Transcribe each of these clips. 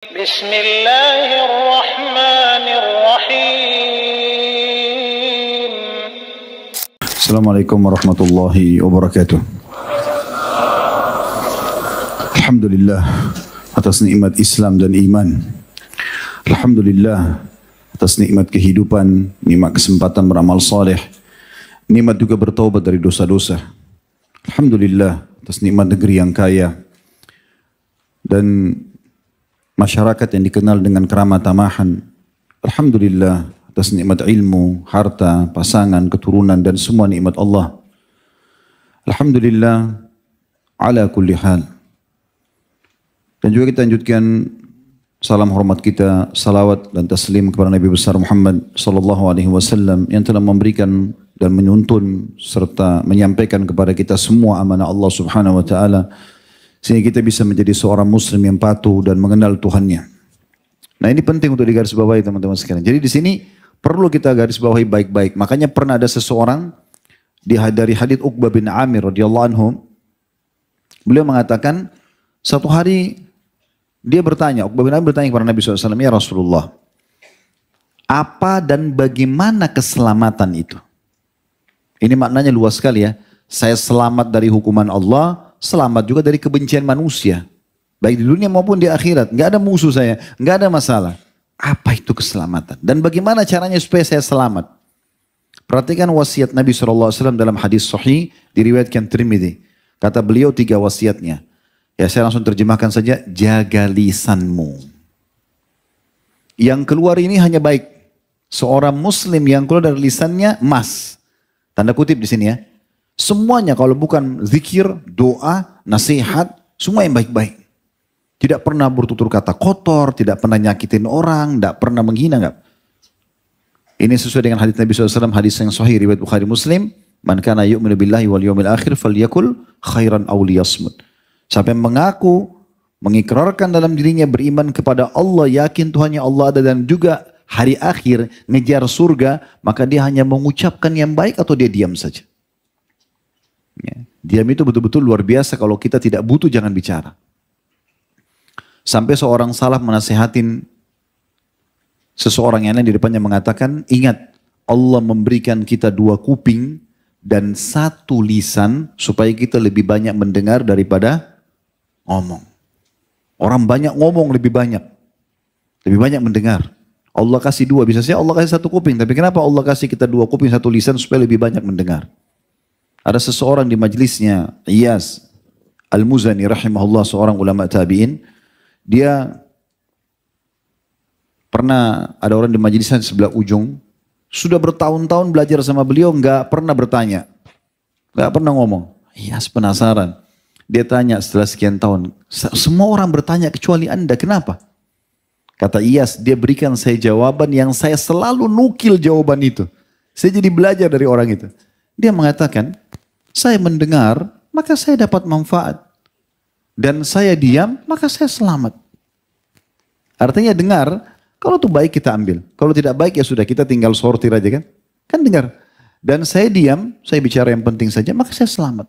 Bismillahirrahmanirrahim. Assalamualaikum warahmatullahi wabarakatuh. Alhamdulillah atas nikmat Islam dan iman. Alhamdulillah atas nikmat kehidupan, nikmat kesempatan beramal saleh, nikmat juga bertaubat dari dosa-dosa. Alhamdulillah atas nikmat negeri yang kaya dan masyarakat yang dikenal dengan keramah tamahan. Alhamdulillah atas nikmat ilmu, harta, pasangan, keturunan dan semua nikmat Allah. Alhamdulillah ala kulli hal. Dan juga kita lanjutkan salam hormat kita, salawat dan taslim kepada Nabi besar Muhammad sallallahu alaihi wasallam yang telah memberikan dan menuntun serta menyampaikan kepada kita semua amanah Allah Subhanahu wa taala sehingga kita bisa menjadi seorang muslim yang patuh dan mengenal Tuhannya. Nah, ini penting untuk digarisbawahi teman-teman sekalian. Jadi di sini perlu kita garis bawahi baik-baik. Makanya pernah ada seseorang dari hadits Uqbah bin Amir radhiyallahu anhu, beliau mengatakan satu hari dia bertanya, Uqbah bin Amir bertanya kepada Nabi SAW, ya Rasulullah, apa dan bagaimana keselamatan itu? Ini maknanya luas sekali ya. Saya selamat dari hukuman Allah, selamat juga dari kebencian manusia. Baik di dunia maupun di akhirat. Nggak ada musuh saya, nggak ada masalah. Apa itu keselamatan? Dan bagaimana caranya supaya saya selamat? Perhatikan wasiat Nabi SAW dalam hadis sahih, diriwayatkan Tirmidzi. Kata beliau 3 wasiatnya. Ya saya langsung terjemahkan saja, jaga lisanmu. Yang keluar ini hanya baik. Seorang muslim yang keluar dari lisannya emas. Tanda kutip di sini ya. Semuanya kalau bukan zikir, doa, nasihat, semua yang baik-baik. Tidak pernah bertutur kata kotor, tidak pernah nyakitin orang, tidak pernah menghina. Enggak. Ini sesuai dengan hadis Nabi SAW, hadis yang sahih riwayat Bukhari Muslim. Man kana yu'minu billahi wal yawmil akhir falyakul khairan aw liyasmut. Sampai mengaku, mengikrarkan dalam dirinya beriman kepada Allah, yakin Tuhannya Allah ada dan juga hari akhir, ngejar surga, maka dia hanya mengucapkan yang baik atau dia diam saja. Ya. Diam itu betul-betul luar biasa. Kalau kita tidak butuh jangan bicara. Sampai seorang salaf menasihatin seseorang yang lain di depannya mengatakan, ingat Allah memberikan kita 2 kuping dan 1 lisan supaya kita lebih banyak mendengar daripada ngomong. Orang banyak ngomong lebih banyak mendengar. Allah kasih 2, bisa saja Allah kasih 1 kuping, tapi kenapa Allah kasih kita 2 kuping 1 lisan supaya lebih banyak mendengar? Ada seseorang di majlisnya, Iyas Al-Muzani rahimahullah, seorang ulama tabi'in. Dia pernah ada orang di majlisnya sebelah ujung, sudah bertahun-tahun belajar sama beliau, nggak pernah bertanya, nggak pernah ngomong. Iyas penasaran. Dia tanya setelah sekian tahun, semua orang bertanya kecuali Anda, kenapa? Kata Iyas, dia berikan saya jawaban yang saya selalu nukil jawaban itu. Saya jadi belajar dari orang itu. Dia mengatakan, saya mendengar, maka saya dapat manfaat. Dan saya diam, maka saya selamat. Artinya dengar, kalau itu baik kita ambil. Kalau tidak baik ya sudah, kita tinggal sortir aja kan. Kan dengar. Dan saya diam, saya bicara yang penting saja, maka saya selamat.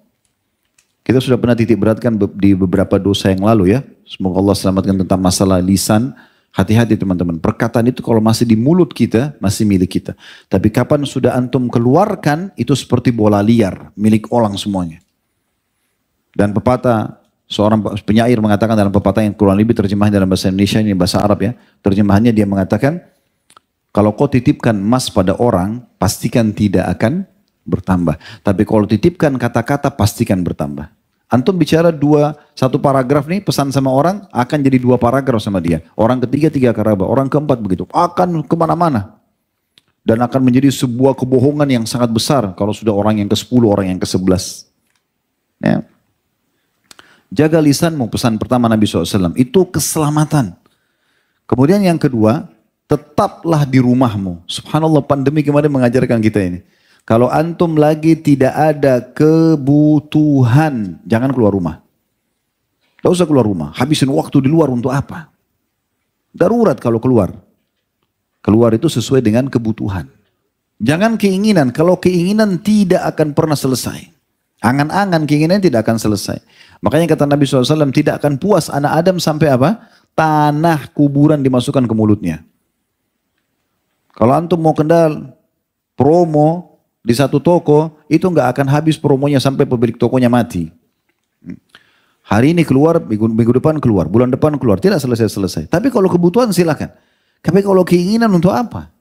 Kita sudah pernah titik beratkan di beberapa dosa yang lalu ya. Semoga Allah selamatkan tentang masalah lisan. Hati-hati teman-teman, perkataan itu kalau masih di mulut kita, masih milik kita. Tapi kapan sudah antum keluarkan, itu seperti bola liar, milik orang semuanya. Dan pepatah, seorang penyair mengatakan dalam pepatah yang kurang lebih terjemahnya dalam bahasa Indonesia, ini bahasa Arab ya. Terjemahannya dia mengatakan, kalau kau titipkan emas pada orang, pastikan tidak akan bertambah. Tapi kalau titipkan kata-kata, pastikan bertambah. Antum bicara 1 paragraf nih, pesan sama orang, akan jadi 2 paragraf sama dia. Orang ketiga 3 paragraf, orang keempat begitu. Akan kemana-mana. Dan akan menjadi sebuah kebohongan yang sangat besar. Kalau sudah orang yang ke-10, orang yang ke-11. Ya. Jaga lisanmu, pesan pertama Nabi SAW. Itu keselamatan. Kemudian yang kedua, tetaplah di rumahmu. Subhanallah, pandemi kemarin mengajarkan kita ini. Kalau antum lagi tidak ada kebutuhan, jangan keluar rumah. Tidak usah keluar rumah. Habisin waktu di luar untuk apa? Darurat kalau keluar. Keluar itu sesuai dengan kebutuhan. Jangan keinginan. Kalau keinginan tidak akan pernah selesai. Angan-angan keinginan tidak akan selesai. Makanya kata Nabi SAW, tidak akan puas anak Adam sampai apa? tanah kuburan dimasukkan ke mulutnya. Kalau antum mau kendal promo di satu toko, itu nggak akan habis promonya sampai pemilik tokonya mati. Hari ini keluar, minggu depan keluar, bulan depan keluar, tidak selesai-selesai. Tapi kalau kebutuhan silakan. Tapi kalau keinginan untuk apa?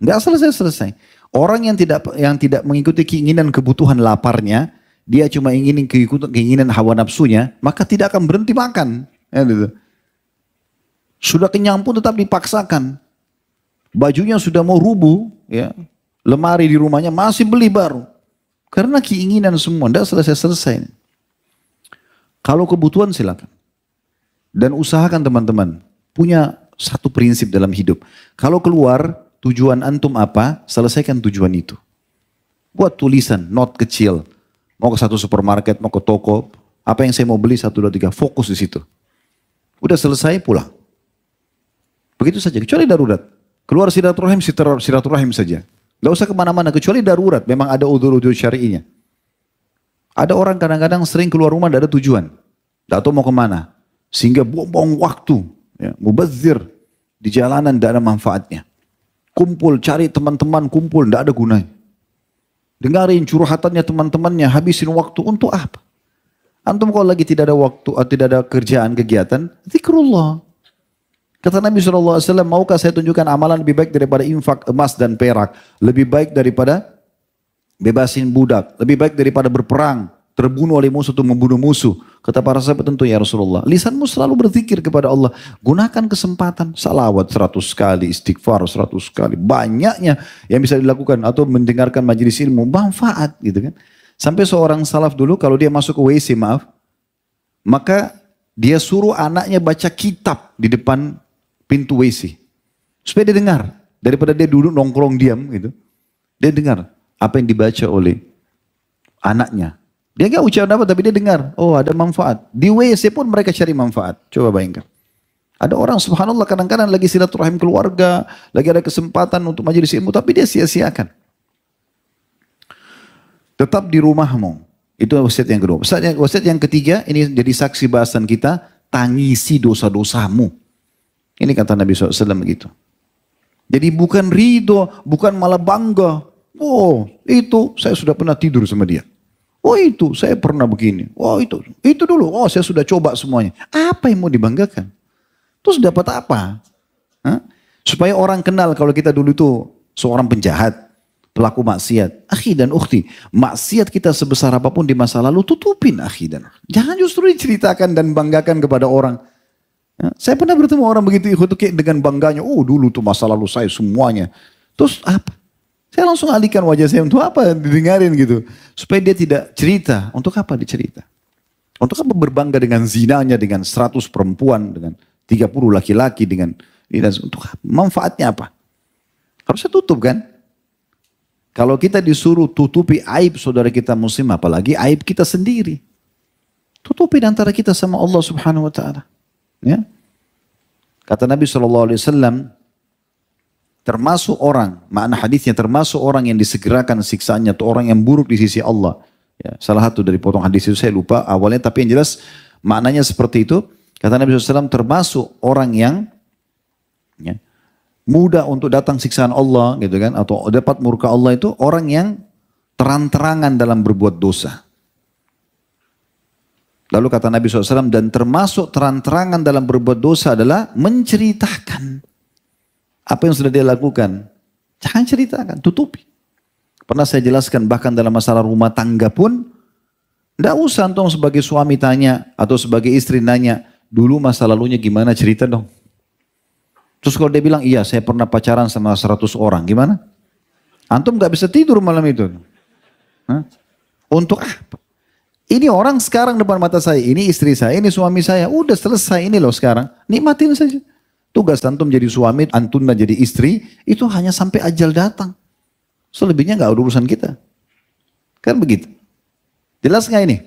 Nggak selesai-selesai. Orang yang tidak mengikuti keinginan kebutuhan laparnya, dia cuma ingin keinginan hawa nafsunya, maka tidak akan berhenti makan. Ya, gitu. Sudah kenyang pun tetap dipaksakan. Bajunya sudah mau rubuh, ya, lemari di rumahnya masih beli baru. Karena keinginan semua, tidak selesai-selesai. Kalau kebutuhan silakan. Dan usahakan teman-teman, punya satu prinsip dalam hidup. Kalau keluar, tujuan antum apa, selesaikan tujuan itu. Buat tulisan, note kecil. Mau ke satu supermarket, mau ke toko, apa yang saya mau beli, 1, 2, 3, fokus di situ. Udah selesai, pulang. Begitu saja, kecuali darurat. Keluar silaturahim saja. Gak usah kemana-mana, kecuali darurat. Memang ada udzur-udzur syari'inya. Ada orang kadang-kadang sering keluar rumah tidak ada tujuan. Tidak tahu mau kemana. Sehingga buang-buang waktu. Ya, mubazir. Di jalanan tidak ada manfaatnya. Kumpul, cari teman-teman, kumpul, tidak ada gunanya. Dengarin curhatannya teman-temannya, habisin waktu untuk apa? Antum kalau lagi tidak ada waktu, tidak ada kerjaan, kegiatan, zikrullah. Kata Nabi SAW, maukah saya tunjukkan amalan lebih baik daripada infak emas dan perak? Lebih baik daripada bebasin budak? Lebih baik daripada berperang, terbunuh oleh musuh untuk membunuh musuh? Kata para sahabat, tentu ya Rasulullah. Lisanmu selalu berzikir kepada Allah. Gunakan kesempatan, salawat 100 kali, istighfar 100 kali. Banyaknya yang bisa dilakukan. Atau mendengarkan majelis ilmu, manfaat gitu kan. Sampai seorang salaf dulu, kalau dia masuk ke WC, maka dia suruh anaknya baca kitab di depan pintu WC. Supaya dia dengar. Daripada dia duduk nongkrong diam gitu. Dia dengar apa yang dibaca oleh anaknya. Dia gak ucap apa tapi dia dengar. Oh ada manfaat. Di WC pun mereka cari manfaat. Coba bayangkan. Ada orang subhanallah kadang-kadang lagi silaturahim keluarga. Lagi ada kesempatan untuk majelis ilmu. Tapi dia sia-siakan. Tetap di rumahmu. Itu wasiat yang kedua. Wasiat yang ketiga. Ini jadi saksi bahasan kita. Tangisi dosa-dosamu. Ini kata Nabi SAW begitu. Jadi bukan ridho, bukan malah bangga. Oh itu saya sudah pernah tidur sama dia. Oh itu saya pernah begini. Oh itu dulu. Oh saya sudah coba semuanya. Apa yang mau dibanggakan? Terus dapat apa? Hah? Supaya orang kenal kalau kita dulu itu seorang penjahat, pelaku maksiat. Akhi dan ukhti, maksiat kita sebesar apapun di masa lalu tutupin akhi dan ukhti. Jangan justru diceritakan dan banggakan kepada orang. Saya pernah bertemu orang begitu dengan bangganya. Oh dulu tuh masa lalu saya semuanya. Terus apa? Saya langsung alihkan wajah saya untuk apa didengarin gitu. Supaya dia tidak cerita. Untuk apa dicerita? Untuk apa berbangga dengan zinanya, dengan 100 perempuan, dengan 30 laki-laki, dengan untuk apa? Manfaatnya apa? Harusnya tutup kan? Kalau kita disuruh tutupi aib saudara kita muslim, apalagi aib kita sendiri. Tutupi antara kita sama Allah Subhanahu wa taala. Ya. Kata Nabi SAW, termasuk orang, makna hadisnya termasuk orang yang disegerakan siksaannya atau orang yang buruk di sisi Allah. Ya, salah satu dari potong hadis itu saya lupa awalnya, tapi yang jelas maknanya seperti itu. Kata Nabi SAW, termasuk orang yang ya, mudah untuk datang siksaan Allah, gitu kan, atau dapat murka Allah itu orang yang terang-terangan dalam berbuat dosa. Lalu kata Nabi SAW, dan termasuk terang-terangan dalam berbuat dosa adalah menceritakan apa yang sudah dia lakukan. Jangan ceritakan, tutupi. Pernah saya jelaskan bahkan dalam masalah rumah tangga pun, tidak usah antum sebagai suami tanya atau sebagai istri nanya, dulu masa lalunya gimana, cerita dong. Terus kalau dia bilang, iya saya pernah pacaran sama 100 orang, gimana? Antum gak bisa tidur malam itu. Hah? Untuk apa? Ini orang sekarang depan mata saya, ini istri saya, ini suami saya, udah selesai ini loh sekarang. Nikmatin saja. Tugas antum jadi suami, antum jadi istri, itu hanya sampai ajal datang. Selebihnya gak ada urusan kita. Kan begitu. Jelas gak ini?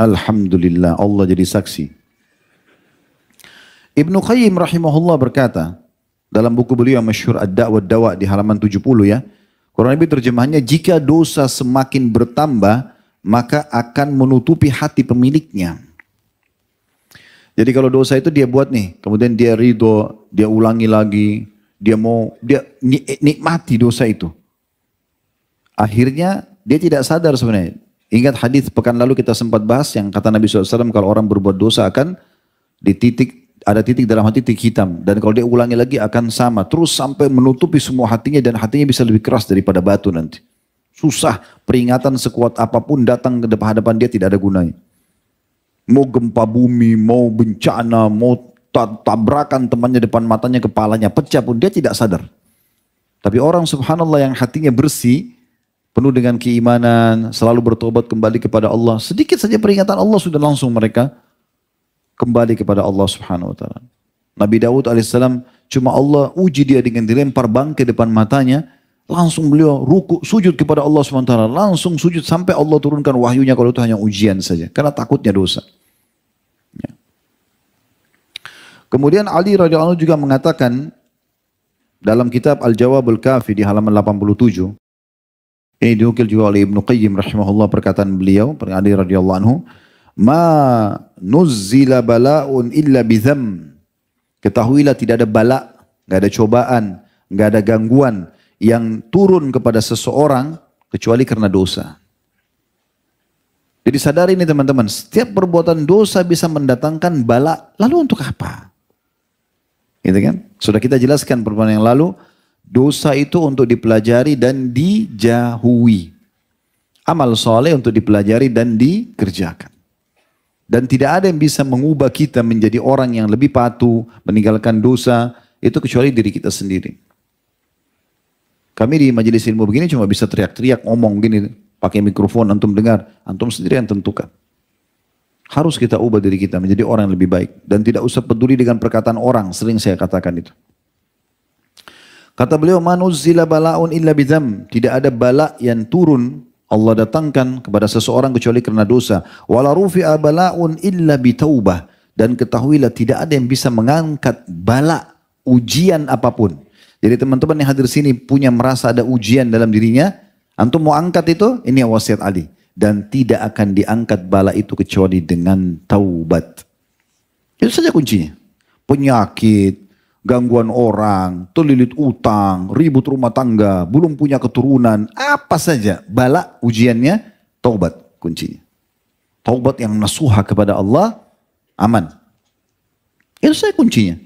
Alhamdulillah, Allah jadi saksi. Ibnu Qayyim rahimahullah berkata, dalam buku beliau yang masyhur Ad-Da' Dawa di halaman 70 ya, kurang lebih terjemahannya, jika dosa semakin bertambah, maka akan menutupi hati pemiliknya. Jadi kalau dosa itu dia buat nih, kemudian dia ridho, dia ulangi lagi, dia nikmati dosa itu. Akhirnya dia tidak sadar sebenarnya. Ingat hadis pekan lalu kita sempat bahas yang kata Nabi SAW kalau orang berbuat dosa akan ada titik dalam hati, titik hitam. Dan kalau dia ulangi lagi akan sama. Terus sampai menutupi semua hatinya dan hatinya bisa lebih keras daripada batu nanti. Susah, peringatan sekuat apapun datang ke hadapan dia tidak ada gunanya. Mau gempa bumi, mau bencana, mau tabrakan temannya depan matanya, kepalanya pecah pun dia tidak sadar. Tapi orang subhanallah yang hatinya bersih, penuh dengan keimanan, selalu bertobat kembali kepada Allah. Sedikit saja peringatan Allah sudah langsung mereka kembali kepada Allah subhanahu wa ta'ala. Nabi Daud alaihissalam cuma Allah uji dia dengan dilempar bangkai depan matanya. Langsung beliau ruku, sujud kepada Allah subhanahu wa ta'ala. Langsung sujud sampai Allah turunkan wahyunya kalau itu hanya ujian saja. Karena takutnya dosa. Ya. Kemudian Ali radhiyallahu anhu juga mengatakan dalam kitab Al-Jawabul Kafi di halaman 87. Ini dinukil juga oleh Ibnu Qayyim rahimahullah perkataan beliau, Ali radhiyallahu anhu, "Ma nuzzila bala'un illa bidham." Ketahuilah tidak ada bala, enggak ada cobaan, enggak ada gangguan yang turun kepada seseorang kecuali karena dosa. Jadi sadari ini teman-teman, setiap perbuatan dosa bisa mendatangkan bala, lalu untuk apa? Gitu kan? Sudah kita jelaskan perbuatan yang lalu, dosa itu untuk dipelajari dan dijauhi. Amal soleh untuk dipelajari dan dikerjakan. Dan tidak ada yang bisa mengubah kita menjadi orang yang lebih patuh, meninggalkan dosa, itu kecuali diri kita sendiri. Kami di majelis ilmu begini cuma bisa teriak-teriak, ngomong gini, pakai mikrofon, antum dengar, antum sendiri yang tentukan. Harus kita ubah diri kita menjadi orang yang lebih baik. Dan tidak usah peduli dengan perkataan orang, sering saya katakan itu. Kata beliau, "Manuzzila bala'un illa bidham." Tidak ada bala yang turun Allah datangkan kepada seseorang kecuali karena dosa. "Wala rufi'a bala'un illa bitaubah." Dan ketahuilah tidak ada yang bisa mengangkat bala, ujian apapun. Jadi teman-teman yang hadir sini punya merasa ada ujian dalam dirinya, antum mau angkat itu, ini wasiat Ali. Dan tidak akan diangkat bala itu kecuali dengan taubat. Itu saja kuncinya. Penyakit, gangguan orang, terlilit utang, ribut rumah tangga, belum punya keturunan, apa saja bala ujiannya, taubat kuncinya. Taubat yang nasuha kepada Allah, aman. Itu saja kuncinya.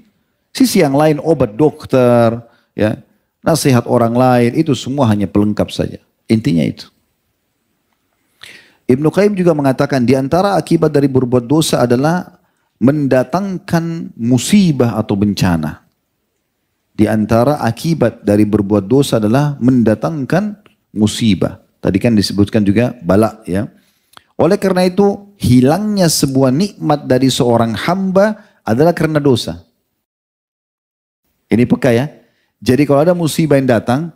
Sisi yang lain, obat dokter, ya, nasihat orang lain, itu semua hanya pelengkap saja. Intinya itu. Ibnu Qayyim juga mengatakan di antara akibat dari berbuat dosa adalah mendatangkan musibah atau bencana. Di antara akibat dari berbuat dosa adalah mendatangkan musibah. Tadi kan disebutkan juga bala, ya. Oleh karena itu, hilangnya sebuah nikmat dari seorang hamba adalah karena dosa. Ini peka ya. Jadi kalau ada musibah yang datang,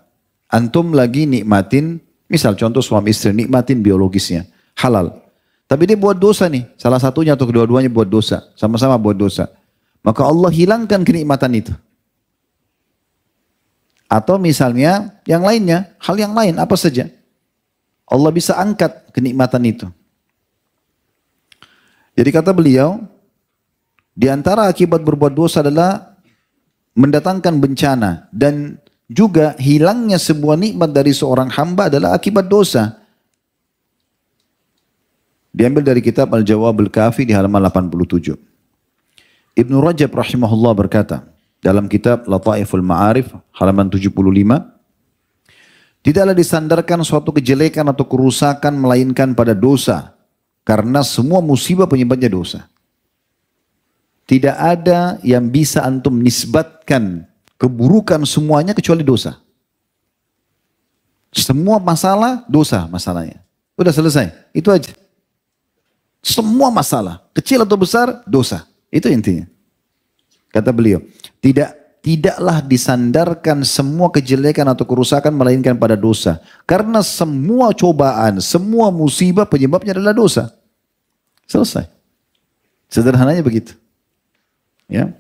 antum lagi nikmatin, misal contoh suami istri nikmatin biologisnya, halal. Tapi dia buat dosa nih, salah satunya atau kedua-duanya buat dosa, sama-sama buat dosa. Maka Allah hilangkan kenikmatan itu. Atau misalnya yang lainnya, hal yang lain apa saja. Allah bisa angkat kenikmatan itu. Jadi kata beliau, di antara akibat berbuat dosa adalah mendatangkan bencana. Dan juga hilangnya sebuah nikmat dari seorang hamba adalah akibat dosa. Diambil dari kitab Al-Jawabul Kafi di halaman 87. Ibnu Rajab rahimahullah berkata, dalam kitab Lataiful Ma'arif halaman 75, tidaklah disandarkan suatu kejelekan atau kerusakan melainkan pada dosa, karena semua musibah penyebabnya dosa. Tidak ada yang bisa antum nisbatkan keburukan semuanya kecuali dosa. Semua masalah dosa masalahnya. Udah selesai, itu aja. Semua masalah, kecil atau besar, dosa. Itu intinya. Kata beliau, tidaklah disandarkan semua kejelekan atau kerusakan melainkan pada dosa. Karena semua cobaan, semua musibah penyebabnya adalah dosa. Selesai. Sederhananya begitu. Ya.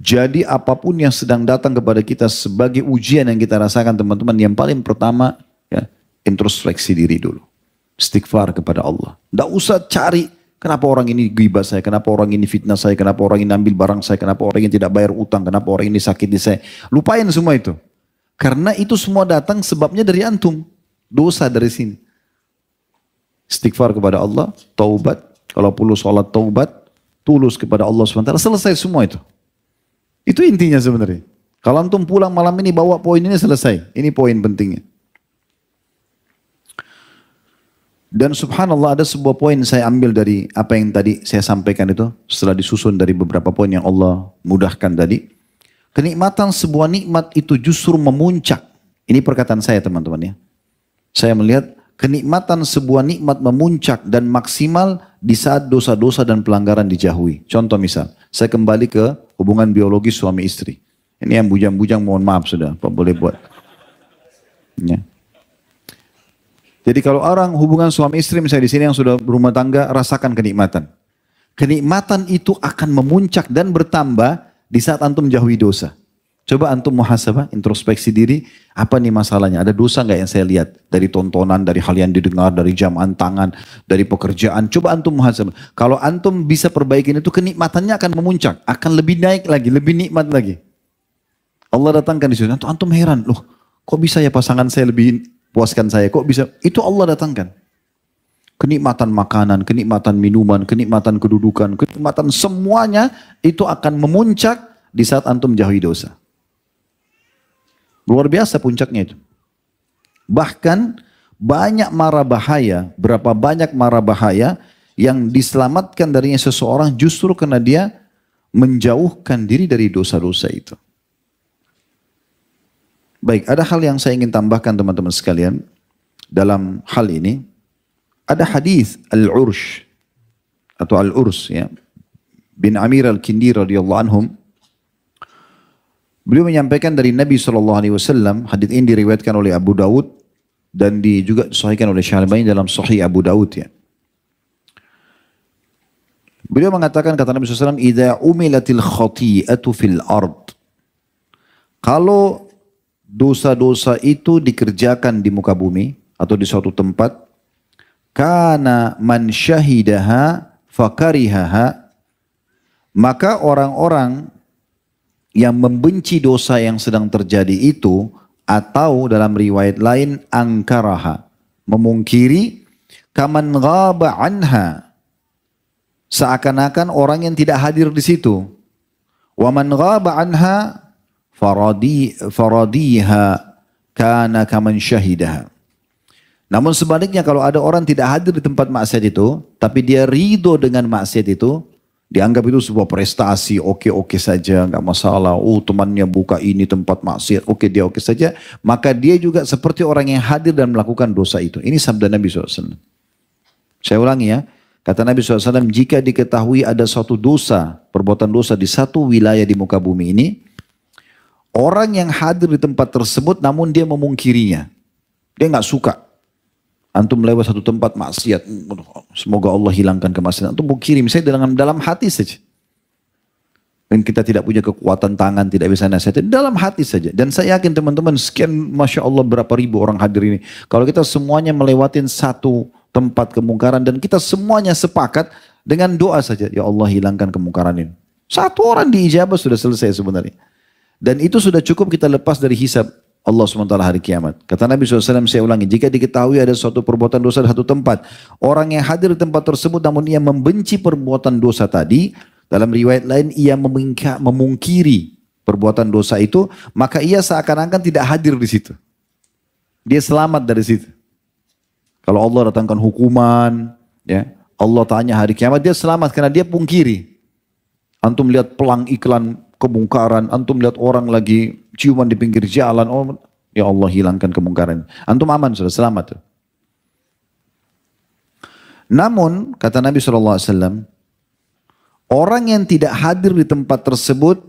Jadi apapun yang sedang datang kepada kita sebagai ujian yang kita rasakan teman-teman, yang paling pertama ya, introspeksi diri dulu. Istighfar kepada Allah. Tidak usah cari Kenapa orang ini ghibah saya? Kenapa orang ini fitnah saya? Kenapa orang ini ambil barang saya? Kenapa orang ini tidak bayar utang? Kenapa orang ini sakiti saya? Lupain semua itu. Karena itu semua datang sebabnya dari antum. Dosa dari sini. Istighfar kepada Allah, taubat. Kalau perlu sholat taubat, tulus kepada Allah SWT. Selesai semua itu. Itu intinya sebenarnya. Kalau antum pulang malam ini bawa poin ini selesai. Ini poin pentingnya. Dan subhanallah ada sebuah poin saya ambil dari apa yang tadi saya sampaikan itu. Setelah disusun dari beberapa poin yang Allah mudahkan tadi. Kenikmatan sebuah nikmat itu justru memuncak. Ini perkataan saya teman-teman ya. Saya melihat kenikmatan sebuah nikmat memuncak dan maksimal di saat dosa-dosa dan pelanggaran dijauhi. Contoh misal, saya kembali ke hubungan biologis suami istri. Ini yang bujang-bujang mohon maaf sudah, apa boleh buat. Ya. Jadi kalau orang hubungan suami istri misalnya di sini yang sudah berumah tangga, rasakan kenikmatan. Kenikmatan itu akan memuncak dan bertambah di saat antum jauhi dosa. Coba antum muhasabah, introspeksi diri, apa nih masalahnya? Ada dosa nggak yang saya lihat? Dari tontonan, dari hal yang didengar, dari jaman tangan, dari pekerjaan. Coba antum muhasabah. Kalau antum bisa perbaikin itu, kenikmatannya akan memuncak. Akan lebih naik lagi, lebih nikmat lagi. Allah datangkan di situ. Antum heran, loh kok bisa ya pasangan saya lebih puaskan saya? Kok bisa? Itu Allah datangkan. Kenikmatan makanan, kenikmatan minuman, kenikmatan kedudukan, kenikmatan semuanya itu akan memuncak di saat antum jauhi dosa. Luar biasa puncaknya itu. Bahkan banyak mara bahaya, berapa banyak mara bahaya yang diselamatkan darinya seseorang justru karena dia menjauhkan diri dari dosa-dosa itu. Baik, ada hal yang saya ingin tambahkan teman-teman sekalian dalam hal ini. Ada hadis Al-Ursh atau Al-Urs ya, bin Amir Al-Kindi radhiyallahu anhum. Beliau menyampaikan dari Nabi SAW, hadis ini diriwayatkan oleh Abu Daud dan juga disahihkan oleh Syalbani dalam Sahih Abu Daud ya. Beliau mengatakan, kata Nabi SAW, "Idza umilatil khati'atu fil ard." Kalau dosa-dosa itu dikerjakan di muka bumi atau di suatu tempat, kana man syahidaha fakarihaha, maka orang-orang yang membenci dosa yang sedang terjadi itu, atau dalam riwayat lain angkaraha, memungkiri, kaman ghaba anha, seakan-akan orang yang tidak hadir di situ. Wa man ghaba anha faradiha kana kaman syahidaha. Namun sebaliknya kalau ada orang tidak hadir di tempat maksiat itu, tapi dia ridho dengan maksiat itu, dianggap itu sebuah prestasi, oke saja, nggak masalah. Oh temannya buka ini tempat maksiat, oke dia oke saja. Maka dia juga seperti orang yang hadir dan melakukan dosa itu. Ini sabda Nabi SAW. Saya ulangi ya. Kata Nabi SAW, jika diketahui ada suatu dosa, perbuatan dosa di satu wilayah di muka bumi ini, orang yang hadir di tempat tersebut namun dia memungkirinya. Dia nggak suka. Antum lewat satu tempat maksiat, semoga Allah hilangkan kemaksiatan. Antum mungkiri, misalnya dalam hati saja. Dan kita tidak punya kekuatan tangan, tidak bisa nasihatin, dalam hati saja. Dan saya yakin teman-teman, sekian Masya Allah berapa ribu orang hadir ini. Kalau kita semuanya melewatin satu tempat kemungkaran dan kita semuanya sepakat dengan doa saja, ya Allah hilangkan kemungkaran ini. Satu orang diijabah sudah selesai sebenarnya. Dan itu sudah cukup kita lepas dari hisab Allah SWT hari kiamat. Kata Nabi SAW, saya ulangi, jika diketahui ada suatu perbuatan dosa di satu tempat, orang yang hadir di tempat tersebut namun ia membenci perbuatan dosa tadi, dalam riwayat lain ia memungkiri perbuatan dosa itu, maka ia seakan-akan tidak hadir di situ. Dia selamat dari situ. Kalau Allah datangkan hukuman, ya, Allah tanya hari kiamat, dia selamat karena dia pungkiri. Antum lihat pelang iklan kemungkaran, antum lihat orang lagi ciuman di pinggir jalan, oh ya Allah hilangkan kemungkaran. Antum aman sudah, selamat. Namun kata Nabi SAW, orang yang tidak hadir di tempat tersebut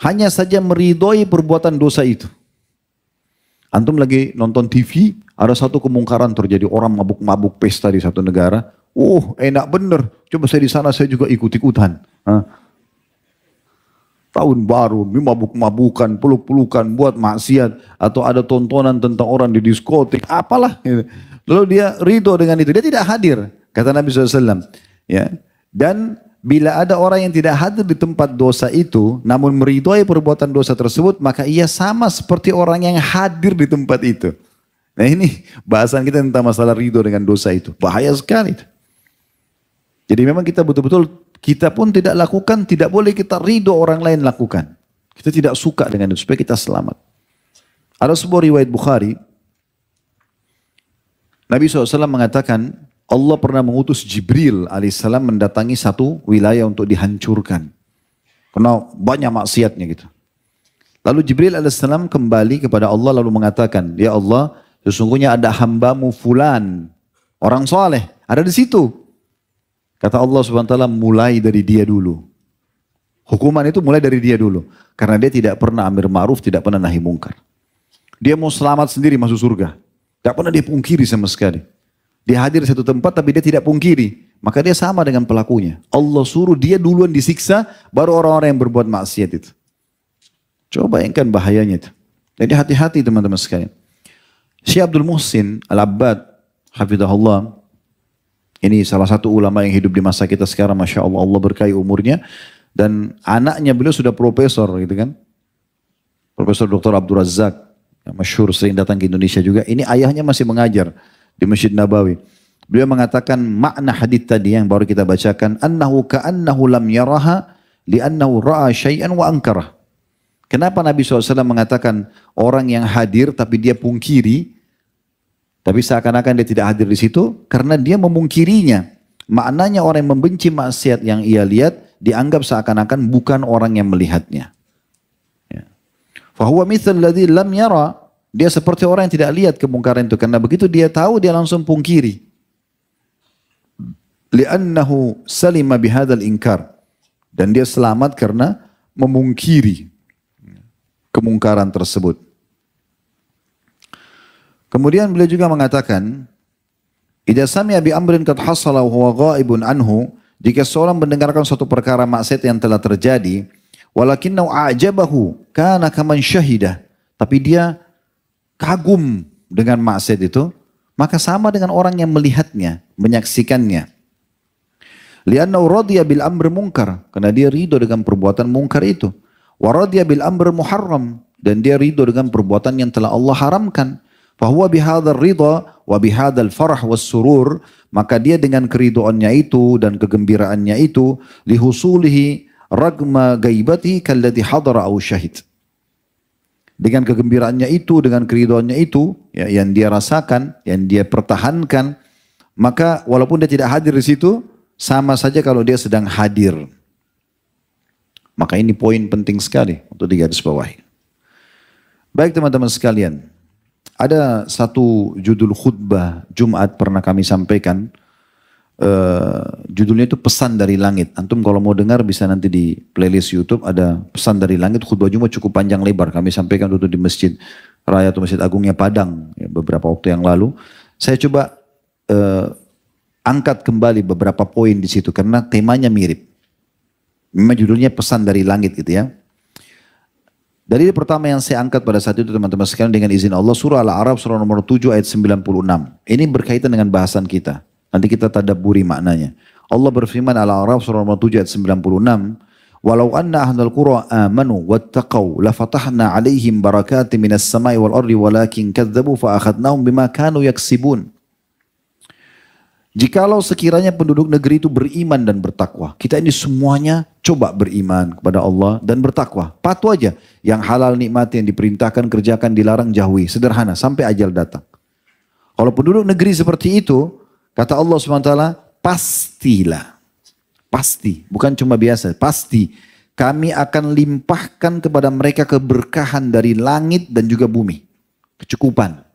hanya saja meridhoi perbuatan dosa itu. Antum lagi nonton TV, ada satu kemungkaran terjadi, orang mabuk-mabuk pesta di satu negara. Oh enak bener, coba saya di sana saya juga ikut-ikutan. Tahun baru, mabuk-mabukan, peluk-pelukan, buat maksiat. Atau ada tontonan tentang orang di diskotik, apalah. Lalu dia ridho dengan itu, dia tidak hadir. Kata Nabi SAW, Ya. Dan bila ada orang yang tidak hadir di tempat dosa itu, namun meridhoi perbuatan dosa tersebut, maka ia sama seperti orang yang hadir di tempat itu. Nah ini bahasan kita tentang masalah ridho dengan dosa itu. Bahaya sekali. Jadi memang kita betul-betul, kita pun tidak lakukan, tidak boleh kita ridho orang lain lakukan. Kita tidak suka dengan itu, supaya kita selamat. Ada sebuah riwayat Bukhari, Nabi SAW mengatakan, Allah pernah mengutus Jibril alaihissalam mendatangi satu wilayah untuk dihancurkan. Karena banyak maksiatnya gitu. Lalu Jibril alaihissalam kembali kepada Allah lalu mengatakan, ya Allah, sesungguhnya ada hambamu fulan, orang soleh, ada di situ. Kata Allah SWT, mulai dari dia dulu. Hukuman itu mulai dari dia dulu. Karena dia tidak pernah amir ma'ruf, tidak pernah nahi mungkar. Dia mau selamat sendiri masuk surga. Tidak pernah dia pungkiri sama sekali. Dia hadir di satu tempat tapi dia tidak pungkiri. Maka dia sama dengan pelakunya. Allah suruh dia duluan disiksa, baru orang-orang yang berbuat maksiat itu. Coba bayangkan bahayanya itu. Jadi hati-hati teman-teman sekalian. Syekh Abdul Muhsin Al-Abbad, hafizahullah, ini salah satu ulama yang hidup di masa kita sekarang, Masya Allah, Allah berkahi umurnya. Dan anaknya beliau sudah profesor gitu kan. Profesor Dr. Abdul Razak, yang masyhur sering datang ke Indonesia juga. Ini ayahnya masih mengajar di Masjid Nabawi. Beliau mengatakan makna hadits tadi yang baru kita bacakan, annahu ka'annahu lam yaraha li'annahu ra'a syai'an wa ankarah. Kenapa Nabi SAW mengatakan orang yang hadir tapi dia pungkiri, tapi seakan-akan dia tidak hadir di situ, karena dia memungkirinya. Maknanya orang yang membenci maksiat yang ia lihat, dianggap seakan-akan bukan orang yang melihatnya. Fahuwa mithal ladzi lam yara. Dia seperti orang yang tidak lihat kemungkaran itu. Karena begitu dia tahu, dia langsung pungkiri. Li'annahu salima bihadzal inkar. Dan dia selamat karena memungkiri kemungkaran tersebut. Kemudian beliau juga mengatakan, idza sami'a bi amrin qad hasala wa huwa ghaibun anhu, jika seorang mendengarkan suatu perkara maksiat yang telah terjadi, walakinnahu a'jabahu kana kaman syahidah, tapi dia kagum dengan maksiat itu, maka sama dengan orang yang melihatnya, menyaksikannya. Li'annahu radiya bil amr munkar, karena dia ridho dengan perbuatan mungkar itu. Wa radiya bil amr muharram, dan dia ridho dengan perbuatan yang telah Allah haramkan. Fahuwa bihadzal ridha wa bihadzal farah was surur, maka dia dengan keridhoannya itu dan kegembiraannya itu, lihusulihi ragma gaibati kalladhi hadara au syahid. Dengan kegembiraannya itu, dengan keridhoannya itu, ya, yang dia rasakan, yang dia pertahankan, maka walaupun dia tidak hadir di situ, sama saja kalau dia sedang hadir. Maka ini poin penting sekali untuk digarisbawahi. Baik teman-teman sekalian, ada satu judul khutbah Jumat pernah kami sampaikan. Judulnya itu Pesan dari Langit. Antum kalau mau dengar bisa nanti di playlist YouTube ada Pesan dari Langit. Khutbah Jumat cukup panjang lebar. Kami sampaikan dulu di Masjid Raya atau Masjid Agungnya Padang ya, beberapa waktu yang lalu. Saya coba angkat kembali beberapa poin di situ karena temanya mirip. Memang judulnya Pesan dari Langit gitu ya. Dalil pertama yang saya angkat pada saat itu teman-teman sekalian dengan izin Allah, surah Al-A'raf surah nomor 7 ayat 96. Ini berkaitan dengan bahasan kita. Nanti kita tadabburi maknanya. Allah berfirman Al-A'raf surah nomor 7 ayat 96. Walau anna ahlal qura amanu wattaqau lafatahna alaihim barakatim minas samai wal ardi walakin kadzabu fa akhadnahum bima kanu yaksibun. Jikalau sekiranya penduduk negeri itu beriman dan bertakwa. Kita ini semuanya coba beriman kepada Allah dan bertakwa. Patuh aja. Yang halal nikmati, yang diperintahkan kerjakan, dilarang jauhi. Sederhana sampai ajal datang. Kalau penduduk negeri seperti itu, kata Allah SWT, pastilah. Pasti. Bukan cuma biasa. Pasti. Kami akan limpahkan kepada mereka keberkahan dari langit dan juga bumi. Kecukupan.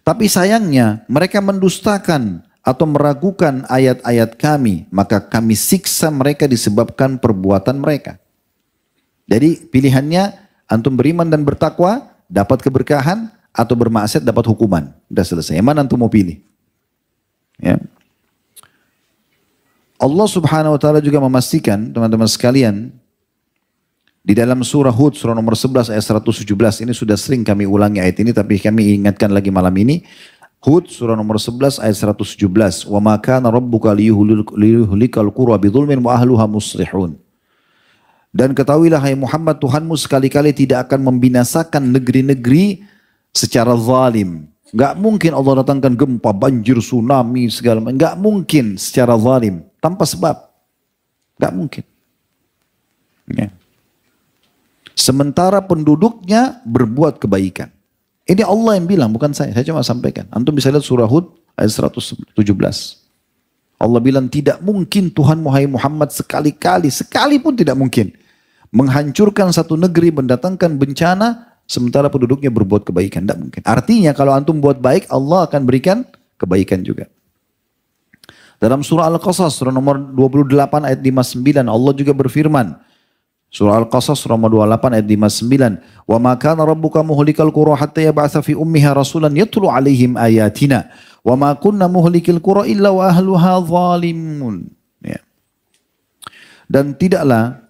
Tapi sayangnya mereka mendustakan atau meragukan ayat-ayat kami. Maka kami siksa mereka disebabkan perbuatan mereka. Jadi pilihannya antum beriman dan bertakwa dapat keberkahan atau bermaksiat dapat hukuman. Sudah selesai. Yang mana antum mau pilih? Ya. Allah Subhanahu wa taala juga memastikan teman-teman sekalian di dalam surah Hud surah nomor 11 ayat 117 ini sudah sering kami ulangi ayat ini tapi kami ingatkan lagi malam ini. Hud surah nomor 11 ayat 117. Wa ma kana rabbuka liyuhlikal qura bidzulmin wa ahluha muslihun. Dan ketahuilah hai Muhammad, Tuhanmu sekali-kali tidak akan membinasakan negeri-negeri secara zalim. Gak mungkin Allah datangkan gempa, banjir, tsunami, segala macam. Gak mungkin secara zalim, tanpa sebab. Gak mungkin. Ya. Sementara penduduknya berbuat kebaikan. Ini Allah yang bilang, bukan saya cuma sampaikan. Antum bisa lihat surah Hud ayat 117. Allah bilang tidak mungkin Tuhan Muhammad sekali-kali, sekalipun tidak mungkin menghancurkan satu negeri, mendatangkan bencana, sementara penduduknya berbuat kebaikan. Tidak mungkin. Artinya kalau antum buat baik, Allah akan berikan kebaikan juga. Dalam surah Al-Qasas, surah nomor 28 ayat 59, Allah juga berfirman. Surah Al-Qasas, surah nomor 28 ayat 59. Wa ma kana rabbuka muhlikal qura hatta yab'atha fi ummiha rasulan yatlu alaihim ayatina. Wa ma kunna muhlikil qura illa wa ahluha zalimun. Ya. Dan tidaklah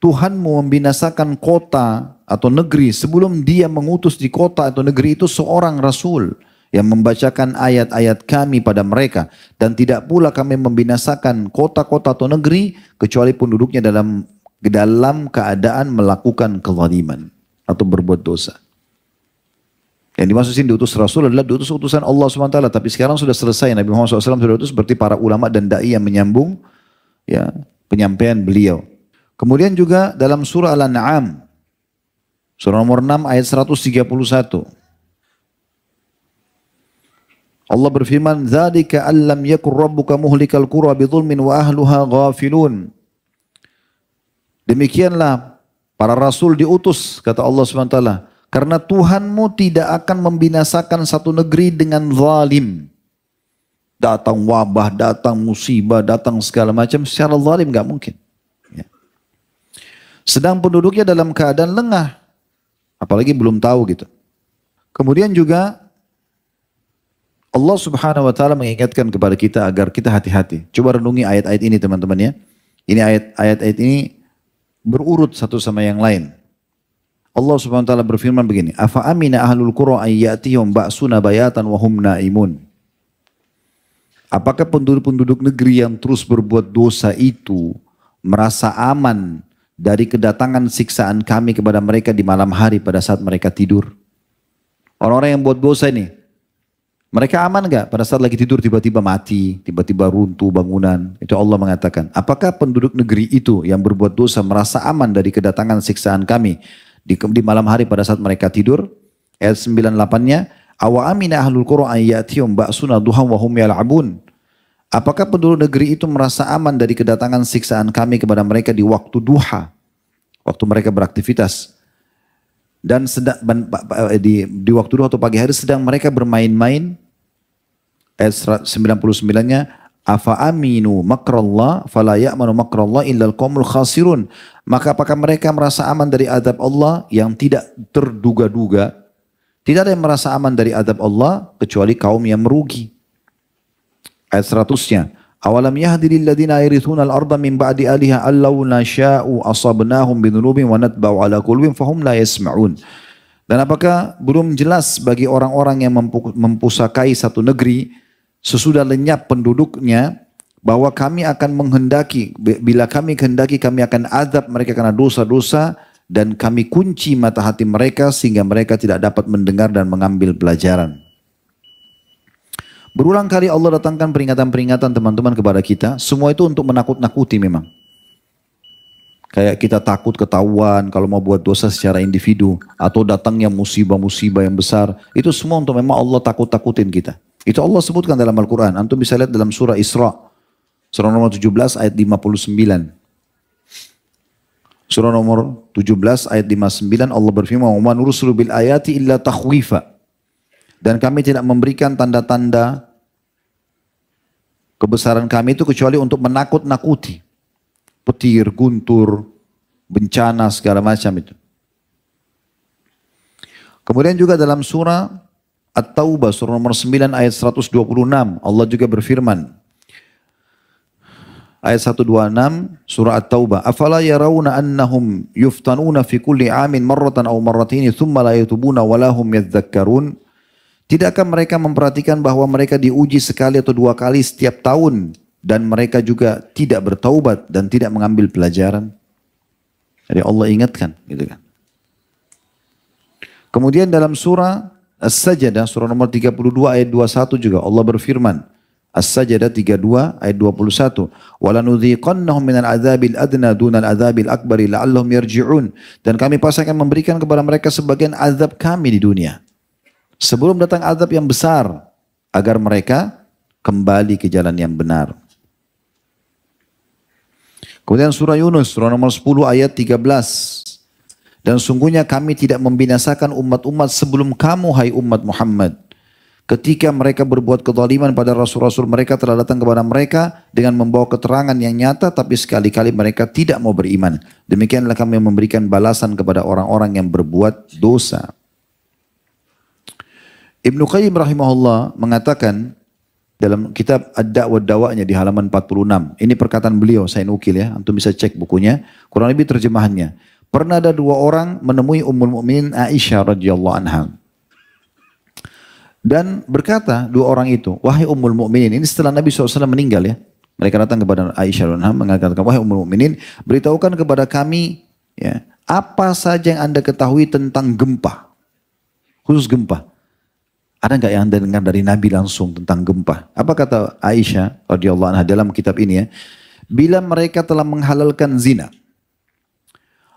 Tuhan mau membinasakan kota atau negeri sebelum dia mengutus di kota atau negeri itu seorang rasul yang membacakan ayat-ayat kami pada mereka. Dan tidak pula kami membinasakan kota-kota atau negeri kecuali penduduknya dalam keadaan melakukan kezaliman atau berbuat dosa. Yang dimaksudin diutus rasul adalah diutus utusan Allah SWT. Tapi sekarang sudah selesai, Nabi Muhammad SAW sudah diutus seperti para ulama dan da'i yang menyambung ya, penyampaian beliau. Kemudian juga dalam surah Al-An'am, surah nomor 6 ayat 131. Allah berfirman, "Dzalika allam yakur rabbuka muhlikal qura bidzulmin wa ahluha ghafilun." Demikianlah para rasul diutus, kata Allah SWT, karena Tuhanmu tidak akan membinasakan satu negeri dengan zalim. Datang wabah, datang musibah, datang segala macam secara zalim, gak mungkin. Sedang penduduknya dalam keadaan lengah, apalagi belum tahu gitu. Kemudian juga Allah Subhanahu wa taala mengingatkan kepada kita agar kita hati-hati. Coba renungi ayat-ayat ini teman-teman ya. Ini ayat-ayat ini berurut satu sama yang lain. Allah Subhanahu wa taala berfirman begini, "Afa amina ahlul qura ay ya'tihum ba'suna bayatan wa hum naimun." Apakah penduduk-penduduk negeri yang terus berbuat dosa itu merasa aman dari kedatangan siksaan kami kepada mereka di malam hari pada saat mereka tidur? Orang-orang yang buat dosa ini, mereka aman gak pada saat lagi tidur tiba-tiba mati, tiba-tiba runtuh bangunan? Itu Allah mengatakan, apakah penduduk negeri itu yang berbuat dosa merasa aman dari kedatangan siksaan kami di malam hari pada saat mereka tidur? Ayat 98-nya, awa amina ahlul qura ayyatihum ba'suna duhan wa hum yal'abun. Apakah penduduk negeri itu merasa aman dari kedatangan siksaan kami kepada mereka di waktu duha, waktu mereka beraktivitas, dan di waktu duha atau pagi hari sedang mereka bermain-main? Ayat 99-nya, afa aminu makrallah fala ya'manu makrallah illal qaumul khasirun. Maka apakah mereka merasa aman dari azab Allah yang tidak terduga-duga? Tidak ada yang merasa aman dari azab Allah kecuali kaum yang merugi. Ayat 100-nya, awalam yahdi lil ladzina yarithuna al-ardha min ba'di aliha allau nasha'u asabnahum bidhunubihim wa natba'u ala qulubihim fahum la yasma'un. Dan apakah belum jelas bagi orang-orang yang mempusakai satu negeri sesudah lenyap penduduknya bahwa kami akan menghendaki, bila kami kehendaki kami akan azab mereka karena dosa-dosa dan kami kunci mata hati mereka sehingga mereka tidak dapat mendengar dan mengambil pelajaran. Berulang kali Allah datangkan peringatan-peringatan teman-teman kepada kita. Semua itu untuk menakut-nakuti memang. Kayak kita takut ketahuan kalau mau buat dosa secara individu. Atau datangnya musibah-musibah yang besar. Itu semua untuk memang Allah takut-takutin kita. Itu Allah sebutkan dalam Al-Quran. Antum bisa lihat dalam surah Isra. Surah nomor 17 ayat 59. Surah nomor 17 ayat 59 Allah berfirman, "Wa nursilu bil ayati illa takhwifa." Dan kami tidak memberikan tanda-tanda kebesaran kami itu kecuali untuk menakut-nakuti. Petir, guntur, bencana, segala macam itu. Kemudian juga dalam surah At-Taubah, surah nomor 9 ayat 126, Allah juga berfirman. Ayat 126 surah At-Taubah. Afala yarawna annahum yuftanuna fi kulli amin marratan aw marratini thumma la yatubuna wa lahum yadhakkarun. Tidakkah mereka memperhatikan bahwa mereka diuji sekali atau dua kali setiap tahun dan mereka juga tidak bertaubat dan tidak mengambil pelajaran? Jadi Allah ingatkan, gitu kan. Kemudian dalam surah As-Sajdah, surah nomor 32 ayat 21 juga Allah berfirman. As-Sajdah 32 ayat 21. وَلَنُذِيقَنَّهُمْ مِنَ الْعَذَابِ الْأَدْنَى دُونَ الْعَذَابِ الْأَكْبَرِ لَعَلَّهُمْ يَرْجِعُونَ. Dan kami pasti akan memberikan kepada mereka sebagian azab kami di dunia, sebelum datang azab yang besar, agar mereka kembali ke jalan yang benar. Kemudian surah Yunus, surah nomor 10 ayat 13. Dan sungguhnya kami tidak membinasakan umat-umat sebelum kamu, hai umat Muhammad. Ketika mereka berbuat kezaliman pada rasul-rasul mereka telah datang kepada mereka dengan membawa keterangan yang nyata, tapi sekali-kali mereka tidak mau beriman. Demikianlah kami memberikan balasan kepada orang-orang yang berbuat dosa. Ibnu Qayyim rahimahullah mengatakan dalam kitab Ad-Da'wah Dawa'nya di halaman 46. Ini perkataan beliau, saya nukil ya, antum bisa cek bukunya, kurang lebih terjemahannya. Pernah ada dua orang menemui Ummul Mukminin Aisyah radhiyallahu anha. Dan berkata dua orang itu, wahai Ummul Mukminin, ini setelah Nabi SAW meninggal ya. Mereka datang kepada Aisyah radhiyallahu anha mengatakan, wahai Ummul Mukminin, beritahukan kepada kami ya, apa saja yang Anda ketahui tentang gempa. Khusus gempa. Ada nggak yang Anda dengar dari Nabi langsung tentang gempa? Apa kata Aisyah radhiyallahu anha dalam kitab ini ya? Bila mereka telah menghalalkan zina,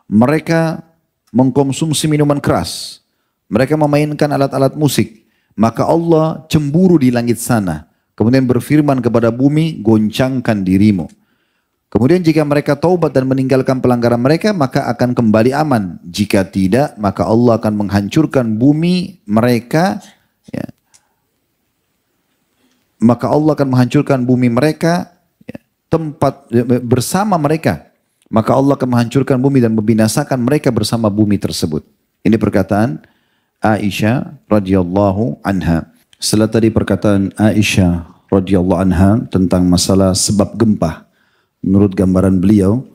mereka mengkonsumsi minuman keras, mereka memainkan alat-alat musik, maka Allah cemburu di langit sana. Kemudian berfirman kepada bumi, goncangkan dirimu. Kemudian jika mereka taubat dan meninggalkan pelanggaran mereka, maka akan kembali aman. Jika tidak, maka Allah akan menghancurkan bumi mereka. Ya. Maka Allah akan menghancurkan bumi mereka, ya, tempat bersama mereka. Maka Allah akan menghancurkan bumi dan membinasakan mereka bersama bumi tersebut. Ini perkataan Aisyah radhiyallahu anha. Setelah tadi perkataan Aisyah radhiyallahu anha tentang masalah sebab gempa, menurut gambaran beliau,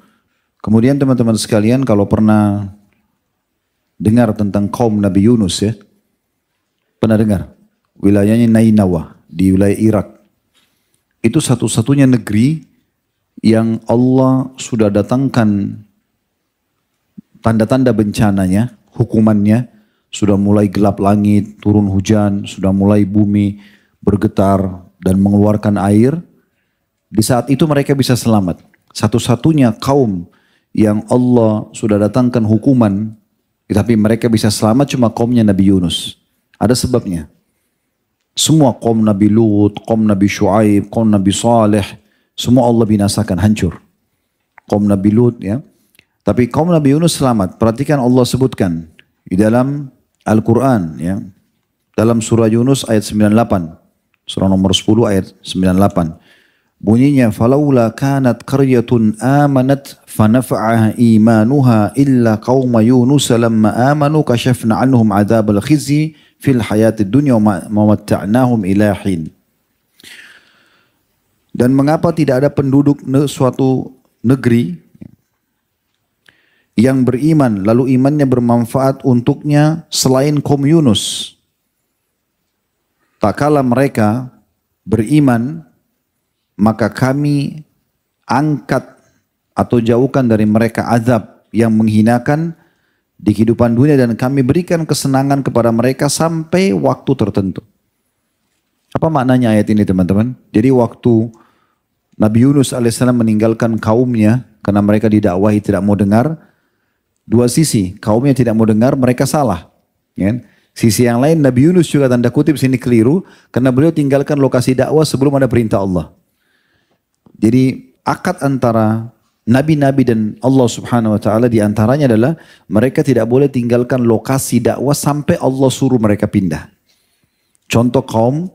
kemudian teman-teman sekalian kalau pernah dengar tentang kaum Nabi Yunus ya, pernah dengar? Wilayahnya Nainawa di wilayah Irak. Itu satu-satunya negeri yang Allah sudah datangkan tanda-tanda bencananya, hukumannya. Sudah mulai gelap langit, turun hujan, sudah mulai bumi bergetar dan mengeluarkan air. Di saat itu mereka bisa selamat. Satu-satunya kaum yang Allah sudah datangkan hukuman, tapi mereka bisa selamat cuma kaumnya Nabi Yunus. Ada sebabnya. Semua kaum Nabi Lut, kaum Nabi Shu'aib, kaum Nabi Saleh, semua Allah binasakan, hancur. Kaum Nabi Lut ya. Tapi kaum Nabi Yunus selamat. Perhatikan Allah sebutkan di dalam Al-Quran ya. Dalam surah Yunus ayat 98. Surah nomor 10 ayat 98. Bunyinya, فَلَوْلَا كَانَتْ قَرْيَةٌ آمَنَتْ فَنَفَعَهَا إِيمَانُهَا إِلَّا قَوْمَ يُونُسَ لَمَّا آمَنُوا كَشَفْنَا عَنْهُمْ عَذَابَ الْخِزْيِ فِي الْحَيَاةِ الدُّنْيَا وَمَتَّعْنَاهُمْ إِلَى حِينٍ. Dan mengapa tidak ada penduduk suatu negeri yang beriman, lalu imannya bermanfaat untuknya selain kaum Yunus. Tak kala mereka beriman, maka kami angkat atau jauhkan dari mereka azab yang menghinakan di kehidupan dunia dan kami berikan kesenangan kepada mereka sampai waktu tertentu. Apa maknanya ayat ini teman-teman? Jadi waktu Nabi Yunus alaihissalam meninggalkan kaumnya karena mereka didakwahi tidak mau dengar, dua sisi, kaumnya tidak mau dengar, mereka salah. Ya. Sisi yang lain, Nabi Yunus juga tanda kutip sini keliru, karena beliau tinggalkan lokasi dakwah sebelum ada perintah Allah. Jadi akad antara nabi-nabi dan Allah subhanahu wa ta'ala diantaranya adalah mereka tidak boleh tinggalkan lokasi dakwah sampai Allah suruh mereka pindah. Contoh kaum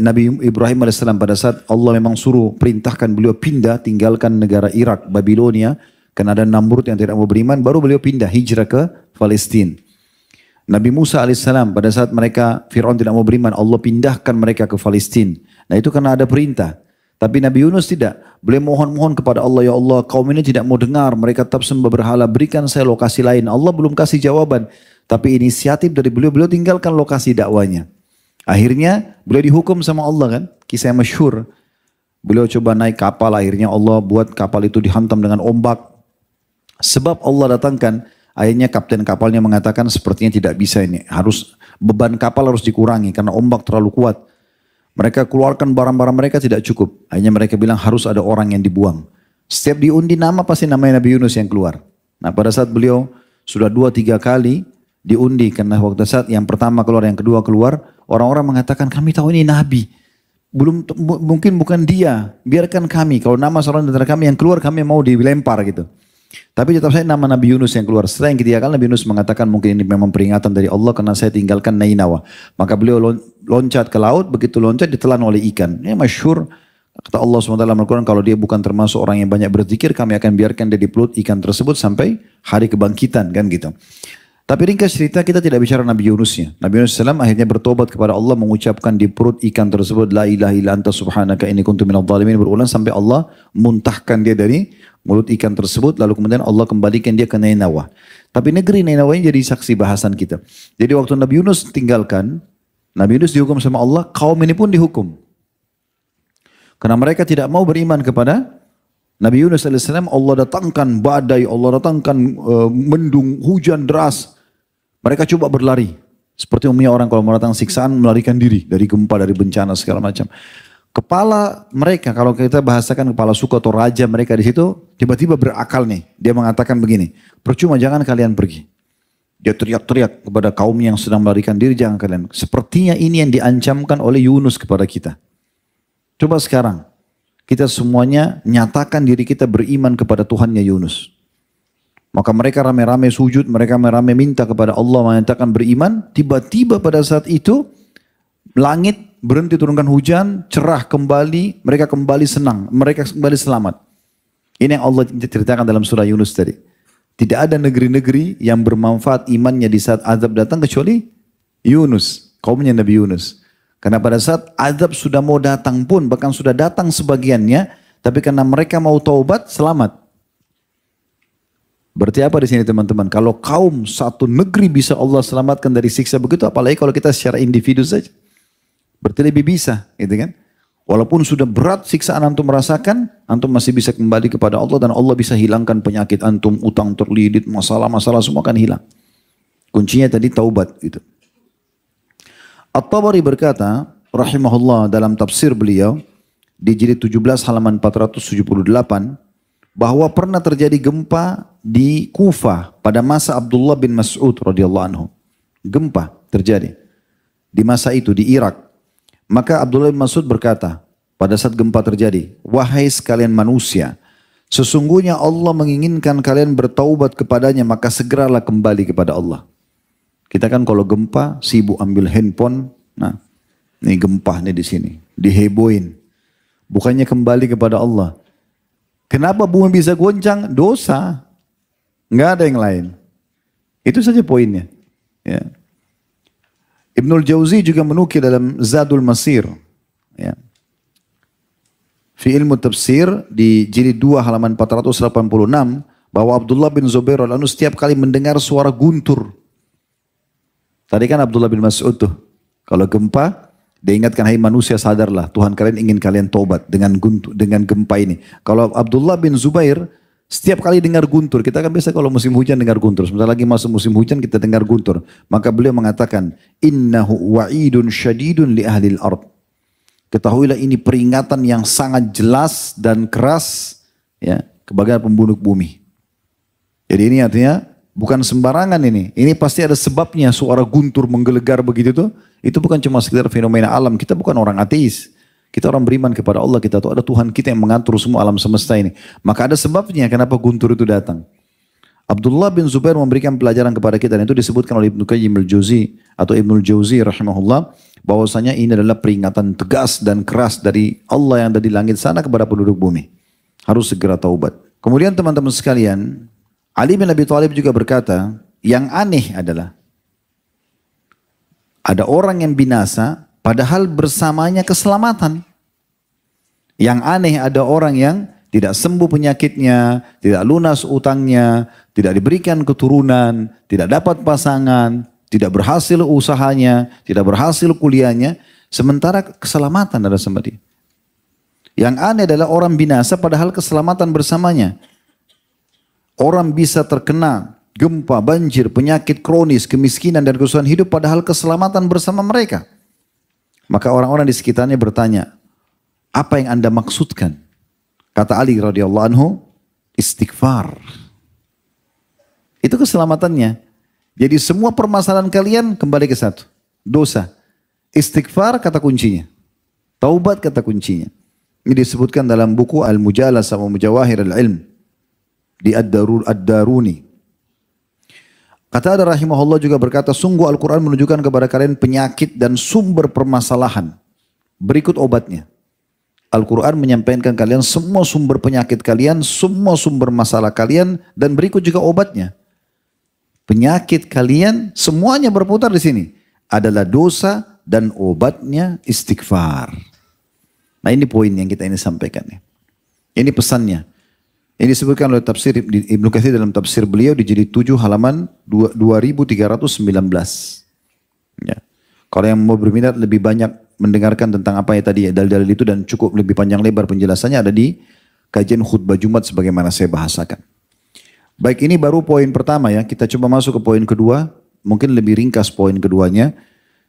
Nabi Ibrahim AS pada saat Allah memang suruh perintahkan beliau pindah, tinggalkan negara Irak, Babilonia, karena ada Namrud yang tidak mau beriman, baru beliau pindah hijrah ke Palestina. Nabi Musa alaihissalam pada saat mereka Fir'aun tidak mau beriman, Allah pindahkan mereka ke Palestina. Nah itu karena ada perintah. Tapi Nabi Yunus tidak. Beliau mohon-mohon kepada Allah, ya Allah kaum ini tidak mau dengar, mereka tetap sembah berhala, berikan saya lokasi lain. Allah belum kasih jawaban. Tapi inisiatif dari beliau, beliau tinggalkan lokasi dakwanya. Akhirnya beliau dihukum sama Allah kan. Kisah yang masyhur. Beliau coba naik kapal, akhirnya Allah buat kapal itu dihantam dengan ombak. Sebab Allah datangkan, akhirnya kapten kapalnya mengatakan sepertinya tidak bisa ini. Beban kapal harus dikurangi karena ombak terlalu kuat. Mereka keluarkan barang-barang mereka tidak cukup. Akhirnya mereka bilang harus ada orang yang dibuang. Setiap diundi nama pasti namanya Nabi Yunus yang keluar. Nah pada saat beliau sudah 2-3 kali diundi, karena waktu saat yang pertama keluar, yang kedua keluar, orang-orang mengatakan kami tahu ini Nabi. Mungkin bukan dia, biarkan kami. Kalau nama seorang dari kami yang keluar kami mau dilempar gitu. Tapi tetap saya nama Nabi Yunus yang keluar. Setelah yang ketiga kali Nabi Yunus mengatakan mungkin ini memang peringatan dari Allah karena saya tinggalkan Nainawa. Maka beliau loncat ke laut, begitu loncat ditelan oleh ikan. Ini masyhur, kata Allah SWT Al-Quran, kalau dia bukan termasuk orang yang banyak berzikir, kami akan biarkan dia di perut ikan tersebut sampai hari kebangkitan, kan gitu. Tapi ringkas cerita, kita tidak bicara Nabi Yunusnya. Nabi Yunus SAW akhirnya bertobat kepada Allah, mengucapkan di perut ikan tersebut, La ilaha illa anta subhanaka inni kuntu minadh dhalimin, berulang sampai Allah muntahkan dia dari mulut ikan tersebut, lalu kemudian Allah kembalikan dia ke Nainawa. Tapi negeri Nainawa ini jadi saksi bahasan kita. Jadi waktu Nabi Yunus tinggalkan, Nabi Yunus dihukum sama Allah, kaum ini pun dihukum. Karena mereka tidak mau beriman kepada Nabi Yunus AS, Allah datangkan badai, Allah datangkan mendung, hujan deras. Mereka coba berlari. Seperti umumnya orang kalau mau datang siksaan melarikan diri dari gempa, dari bencana segala macam. Kepala mereka, kalau kita bahasakan kepala suku atau raja mereka di situ, tiba-tiba berakal nih. Dia mengatakan begini, percuma jangan kalian pergi. Dia teriak-teriak kepada kaum yang sedang melarikan diri, jangan kalian. Sepertinya ini yang diancamkan oleh Yunus kepada kita. Coba sekarang, kita semuanya nyatakan diri kita beriman kepada Tuhannya Yunus. Maka mereka rame-rame sujud, mereka rame-rame minta kepada Allah menyatakan beriman. Tiba-tiba pada saat itu, langit berhenti turunkan hujan, cerah kembali, mereka kembali senang, mereka kembali selamat. Ini yang Allah ceritakan dalam surah Yunus tadi. Tidak ada negeri-negeri yang bermanfaat imannya di saat azab datang kecuali Yunus, kaumnya Nabi Yunus. Karena pada saat azab sudah mau datang pun, bahkan sudah datang sebagiannya, tapi karena mereka mau taubat, selamat. Berarti apa di sini teman-teman? Kalau kaum satu negeri bisa Allah selamatkan dari siksa begitu, apalagi kalau kita secara individu saja. Berarti lebih bisa, gitu kan? Walaupun sudah berat siksaan antum merasakan, antum masih bisa kembali kepada Allah dan Allah bisa hilangkan penyakit antum, utang terlilit, masalah-masalah semua akan hilang. Kuncinya tadi taubat gitu. At-Tabari berkata, rahimahullah dalam tafsir beliau, di jilid 17 halaman 478, bahwa pernah terjadi gempa di Kufah pada masa Abdullah bin Mas'ud radhiyallahu anhu. Gempa terjadi di masa itu di Irak. Maka Abdullah bin Mas'ud berkata pada saat gempa terjadi, wahai sekalian manusia, sesungguhnya Allah menginginkan kalian bertaubat kepadanya, maka segeralah kembali kepada Allah. Kita kan kalau gempa sibuk ambil handphone, nah ini gempa nih di sini, diheboin. Bukannya kembali kepada Allah. Kenapa bumi bisa goncang? Dosa. Nggak ada yang lain. Itu saja poinnya. Ya. Ibnul Jauzi juga menukil dalam Zadul Masir. Ya. Fi ilmu tafsir di jilid 2 halaman 486 bahwa Abdullah bin Zubair al-Anu setiap kali mendengar suara guntur. Tadi kan Abdullah bin Mas'ud tuh. Kalau gempa, dia ingatkan, hai manusia sadarlah, Tuhan kalian ingin kalian tobat dengan gempa ini. Kalau Abdullah bin Zubair, setiap kali dengar guntur, kita kan biasa kalau musim hujan dengar guntur, sebentar lagi masuk musim hujan kita dengar guntur. Maka beliau mengatakan, innahu wa'idun syadidun li ahlil ard. Ketahuilah ini peringatan yang sangat jelas dan keras ya, kepada pembunuh bumi. Jadi ini artinya bukan sembarangan ini. Ini pasti ada sebabnya suara guntur menggelegar begitu tuh. Itu bukan cuma sekedar fenomena alam. Kita bukan orang ateis. Kita orang beriman kepada Allah. Kita tahu ada Tuhan kita yang mengatur semua alam semesta ini. Maka ada sebabnya kenapa guntur itu datang. Abdullah bin Zubair memberikan pelajaran kepada kita. Dan itu disebutkan oleh Ibnu Qayyim al-Jauzi atau Ibnul Jauzi rahimahullah. Bahwasanya ini adalah peringatan tegas dan keras dari Allah yang ada di langit sana kepada penduduk bumi. Harus segera taubat. Kemudian teman-teman sekalian, Ali bin Abi Thalib juga berkata, yang aneh adalah ada orang yang binasa padahal bersamanya keselamatan. Yang aneh ada orang yang tidak sembuh penyakitnya, tidak lunas utangnya, tidak diberikan keturunan, tidak dapat pasangan, tidak berhasil usahanya, tidak berhasil kuliahnya, sementara keselamatan ada sama dia. Yang aneh adalah orang binasa padahal keselamatan bersamanya. Orang bisa terkena gempa, banjir, penyakit kronis, kemiskinan dan kesusahan hidup padahal keselamatan bersama mereka. Maka orang-orang di sekitarnya bertanya, apa yang Anda maksudkan? Kata Ali radhiyallahu anhu, istighfar. Itu keselamatannya. Jadi semua permasalahan kalian kembali ke satu, dosa. Istighfar kata kuncinya. Taubat kata kuncinya. Ini disebutkan dalam buku Al-Mujalas wa Mujawahir Al-Ilm di Ad-Daruni. Kata ada rahimahullah juga berkata, sungguh Al-Quran menunjukkan kepada kalian penyakit dan sumber permasalahan. Berikut obatnya. Al-Quran menyampaikan kalian semua sumber penyakit kalian, semua sumber masalah kalian, dan berikut juga obatnya. Penyakit kalian semuanya berputar di sini. Adalah dosa dan obatnya istighfar. Nah ini poin yang kita ini sampaikan. Ini pesannya. Ini disebutkan oleh tafsir Ibnu Katsir dalam tafsir beliau di jilid 7 halaman 2319. Ya. Kalau yang mau berminat lebih banyak mendengarkan tentang apa ya tadi ya, dalil-dalil itu dan cukup lebih panjang lebar penjelasannya ada di kajian khutbah Jumat sebagaimana saya bahasakan. Baik, ini baru poin pertama ya. Kita coba masuk ke poin kedua. Mungkin lebih ringkas poin keduanya.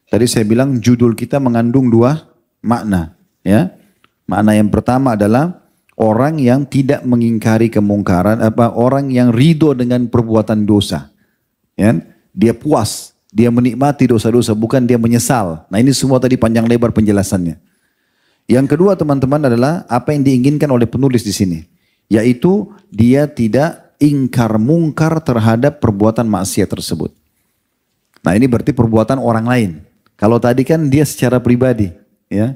Tadi saya bilang judul kita mengandung dua makna. Ya. Makna yang pertama adalah orang yang tidak mengingkari kemungkaran, orang yang ridho dengan perbuatan dosa. Ya. Dia puas, dia menikmati dosa-dosa, bukan dia menyesal. Nah ini semua tadi panjang lebar penjelasannya. Yang kedua teman-teman adalah apa yang diinginkan oleh penulis di sini. Yaitu dia tidak ingkar mungkar terhadap perbuatan maksiat tersebut. Nah ini berarti perbuatan orang lain. Kalau tadi kan dia secara pribadi. Ya.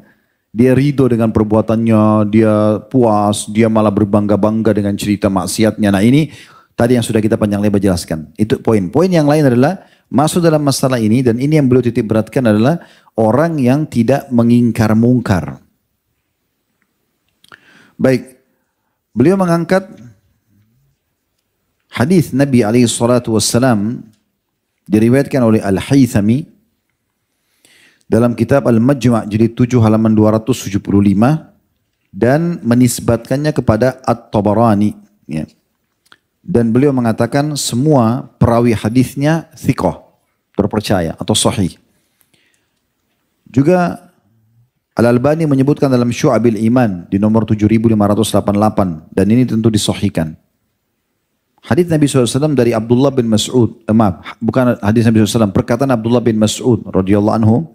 Dia ridho dengan perbuatannya, dia puas, dia malah berbangga-bangga dengan cerita maksiatnya. Nah ini tadi yang sudah kita panjang lebar jelaskan. Itu poin. Poin yang lain adalah masuk dalam masalah ini dan ini yang beliau titik beratkan adalah orang yang tidak mengingkar mungkar. Baik, beliau mengangkat hadis Nabi SAW diriwayatkan oleh Al-Haythami dalam kitab Al-Majma' jilid 7 halaman 275 dan menisbatkannya kepada At-Tabarani. Ya. Dan beliau mengatakan semua perawi hadisnya thiqah, terpercaya atau sahih. Juga Al-Albani menyebutkan dalam Syu'abil Iman di nomor 7588 dan ini tentu disahihkan. Hadis Nabi SAW dari Abdullah bin Mas'ud, bukan hadis Nabi SAW, perkataan Abdullah bin Mas'ud radhiyallahu anhu.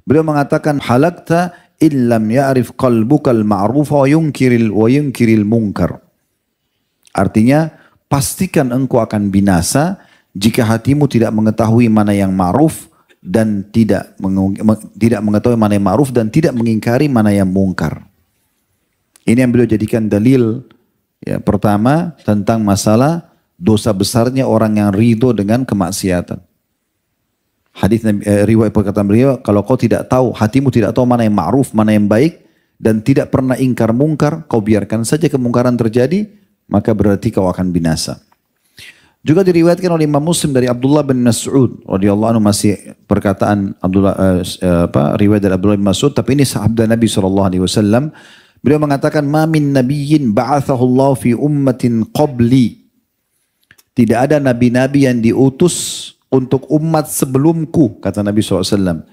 Beliau mengatakan halakta illam ya'rif qalbukal ma'rufa wa yunkiril munkar. Artinya pastikan engkau akan binasa jika hatimu tidak mengetahui mana yang ma'ruf dan tidak mengetahui mana yang ma'ruf dan tidak mengingkari mana yang mungkar. Ini yang beliau jadikan dalil ya, pertama tentang masalah dosa besarnya orang yang ridho dengan kemaksiatan. Hadis riwayat perkataan beliau, kalau kau tidak tahu, hatimu tidak tahu mana yang ma'ruf, mana yang baik, dan tidak pernah ingkar mungkar, kau biarkan saja kemungkaran terjadi, maka berarti kau akan binasa. Juga diriwayatkan oleh Imam Muslim dari Abdullah bin Mas'ud, radhiyallahu anhu, masih perkataan riwayat dari Abdullah bin Mas'ud, tapi ini sahabat Nabi SAW. Beliau mengatakan, ma min nabiyyin ba'athahu Allah fi ummatin qabli. Tidak ada nabi-nabi yang diutus untuk umat sebelumku, kata Nabi SAW.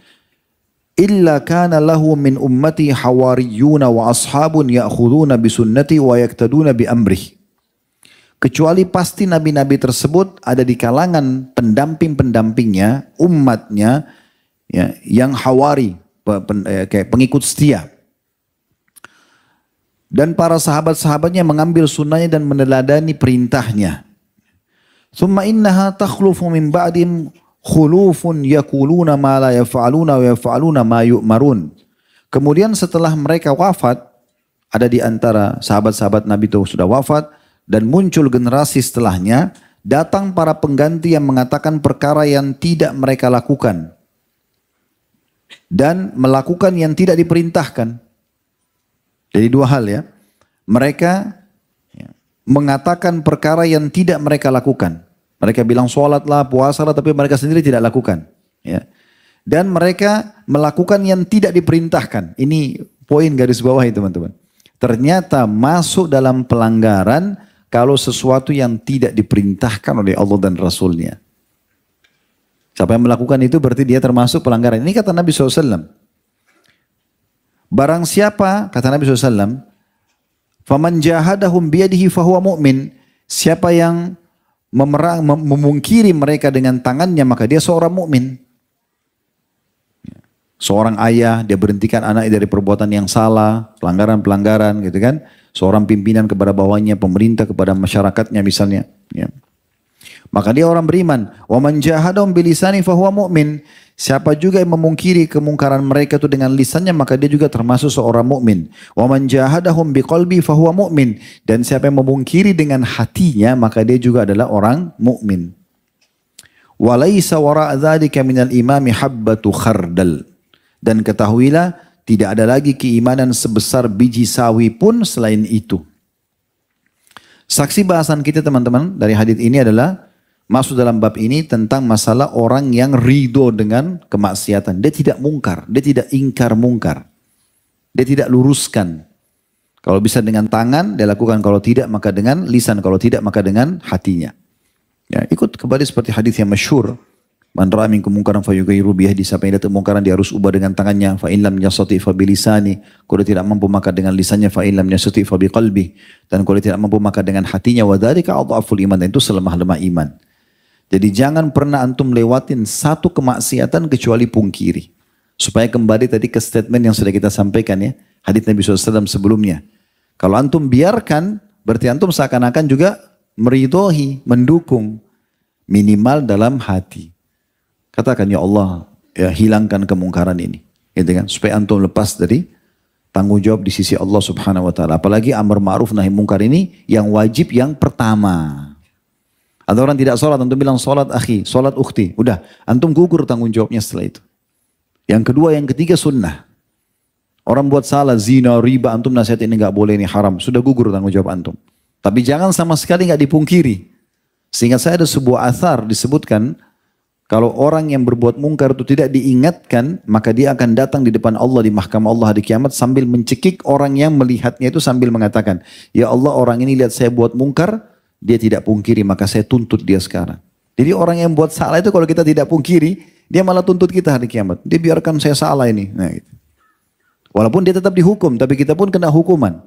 Illa kana lahu min ummati hawariyuna wa ashabun ya'khuduna bisunnati wa yaktaduna bi amrih. Kecuali pasti nabi-nabi tersebut ada di kalangan pendamping-pendampingnya, umatnya, ya, yang hawari, kayak pengikut setia. Dan para sahabat-sahabatnya mengambil sunnahnya dan meneladani perintahnya. Thumma innaha takhlufu min ba'dim khulufun yakuluna ma la yaf'aluna wa yaf'aluna ma yu'marun. Kemudian setelah mereka wafat, ada di antara sahabat-sahabat Nabi itu sudah wafat dan muncul generasi setelahnya, datang para pengganti yang mengatakan perkara yang tidak mereka lakukan dan melakukan yang tidak diperintahkan. Jadi dua hal ya. Mereka mengatakan perkara yang tidak mereka lakukan. Mereka bilang sholatlah, puasalah, tapi mereka sendiri tidak lakukan. Dan mereka melakukan yang tidak diperintahkan. Ini poin garis bawah itu teman-teman. Ternyata masuk dalam pelanggaran kalau sesuatu yang tidak diperintahkan oleh Allah dan Rasulnya. Siapa yang melakukan itu berarti dia termasuk pelanggaran. Ini kata Nabi SAW. Barang siapa, kata Nabi SAW, faman jahadahum biyadihi fahuwa mu'min. Siapa yang memungkiri mereka dengan tangannya, maka dia seorang mukmin. Seorang ayah, dia berhentikan anaknya dari perbuatan yang salah, pelanggaran-pelanggaran gitu kan. Seorang pimpinan kepada bawahnya, pemerintah kepada masyarakatnya misalnya. Ya. Maka dia orang beriman. Wa man jahadahum bilisani fahuwa mu'min. Siapa juga yang memungkiri kemungkaran mereka itu dengan lisannya, maka dia juga termasuk seorang mukmin. Wa man jahadahum biqalbi fahuwa mu'min. Dan siapa yang memungkiri dengan hatinya, maka dia juga adalah orang mukmin. Wa laisa wara' dzalika minal imami habbatu khardal. Dan ketahuilah tidak ada lagi keimanan sebesar biji sawi pun selain itu. Saksi bahasan kita teman-teman dari hadis ini adalah masuk dalam bab ini tentang masalah orang yang ridho dengan kemaksiatan. Dia tidak mungkar, dia tidak ingkar mungkar. Dia tidak luruskan. Kalau bisa dengan tangan, dia lakukan. Kalau tidak, maka dengan lisan. Kalau tidak, maka dengan hatinya. Ya, ikut kembali seperti hadis yang masyhur. Man ra'a minkum munkaran falyughayyirhu biyadihi. Siapa yang lihat kemungkaran dia harus ubah dengan tangannya. Fa in lam yastati' fa bilisani. Kalau dia tidak mampu maka dengan lisannya. Fa in lam yastati' fa biqalbi. Dan kalau dia tidak mampu maka dengan hatinya. Wa dzalika adhaful iman. Dan itu selemah-lemah iman. Jadi jangan pernah antum lewatin satu kemaksiatan kecuali pungkiri. Supaya kembali tadi ke statement yang sudah kita sampaikan ya. Hadits Nabi SAW sebelumnya. Kalau antum biarkan, berarti antum seakan-akan juga meridhoi, mendukung. Minimal dalam hati. Katakan ya Allah, ya hilangkan kemungkaran ini. Gitu kan? Supaya antum lepas dari tanggung jawab di sisi Allah Subhanahu Wa Taala. Apalagi amar ma'ruf nahi mungkar ini yang wajib yang pertama. Ada orang tidak sholat, antum bilang sholat akhi, sholat ukhti. Udah, antum gugur tanggung jawabnya setelah itu. Yang kedua, yang ketiga sunnah. Orang buat salah, zina, riba, antum nasihat ini gak boleh, ini haram. Sudah gugur tanggung jawab antum. Tapi jangan sama sekali gak dipungkiri. Sehingga saya ada sebuah athar disebutkan, kalau orang yang berbuat mungkar itu tidak diingatkan, maka dia akan datang di depan Allah di mahkamah Allah hari kiamat sambil mencekik orang yang melihatnya itu sambil mengatakan, ya Allah orang ini lihat saya buat mungkar, dia tidak pungkiri, maka saya tuntut dia sekarang. Jadi orang yang buat salah itu kalau kita tidak pungkiri, dia malah tuntut kita hari kiamat. Dia biarkan saya salah ini. Nah, gitu. Walaupun dia tetap dihukum, tapi kita pun kena hukuman.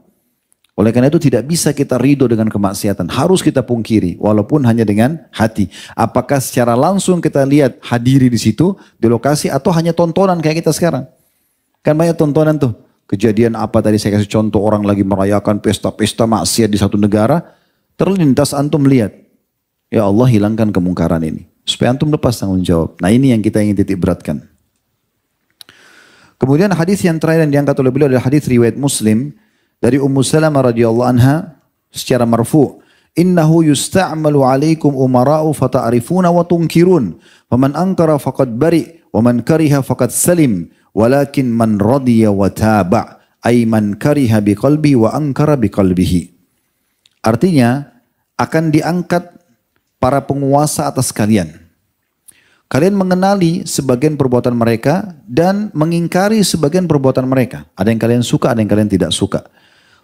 Oleh karena itu tidak bisa kita ridho dengan kemaksiatan. Harus kita pungkiri, walaupun hanya dengan hati. Apakah secara langsung kita lihat hadiri di situ, di lokasi, atau hanya tontonan kayak kita sekarang. Kan banyak tontonan tuh. Kejadian apa tadi saya kasih contoh, orang lagi merayakan pesta-pesta maksiat di satu negara, terlintas antum lihat, ya Allah hilangkan kemungkaran ini. Supaya antum lepas tanggung jawab. Nah ini yang kita ingin titik beratkan. Kemudian hadis yang terakhir yang diangkat oleh beliau adalah hadis riwayat Muslim dari Ummu Salamah radhiyallahu anha secara marfu. Innahu yusta'malu alaikum umara'u fata'rifuna wa tunkirun. Faman ankara faqad bari wa man kariha faqad salim. Walakin man radiya wa taba' ay man kariha biqalbi wa ankara biqalbihi. Artinya akan diangkat para penguasa atas kalian. Kalian mengenali sebagian perbuatan mereka dan mengingkari sebagian perbuatan mereka. Ada yang kalian suka, ada yang kalian tidak suka.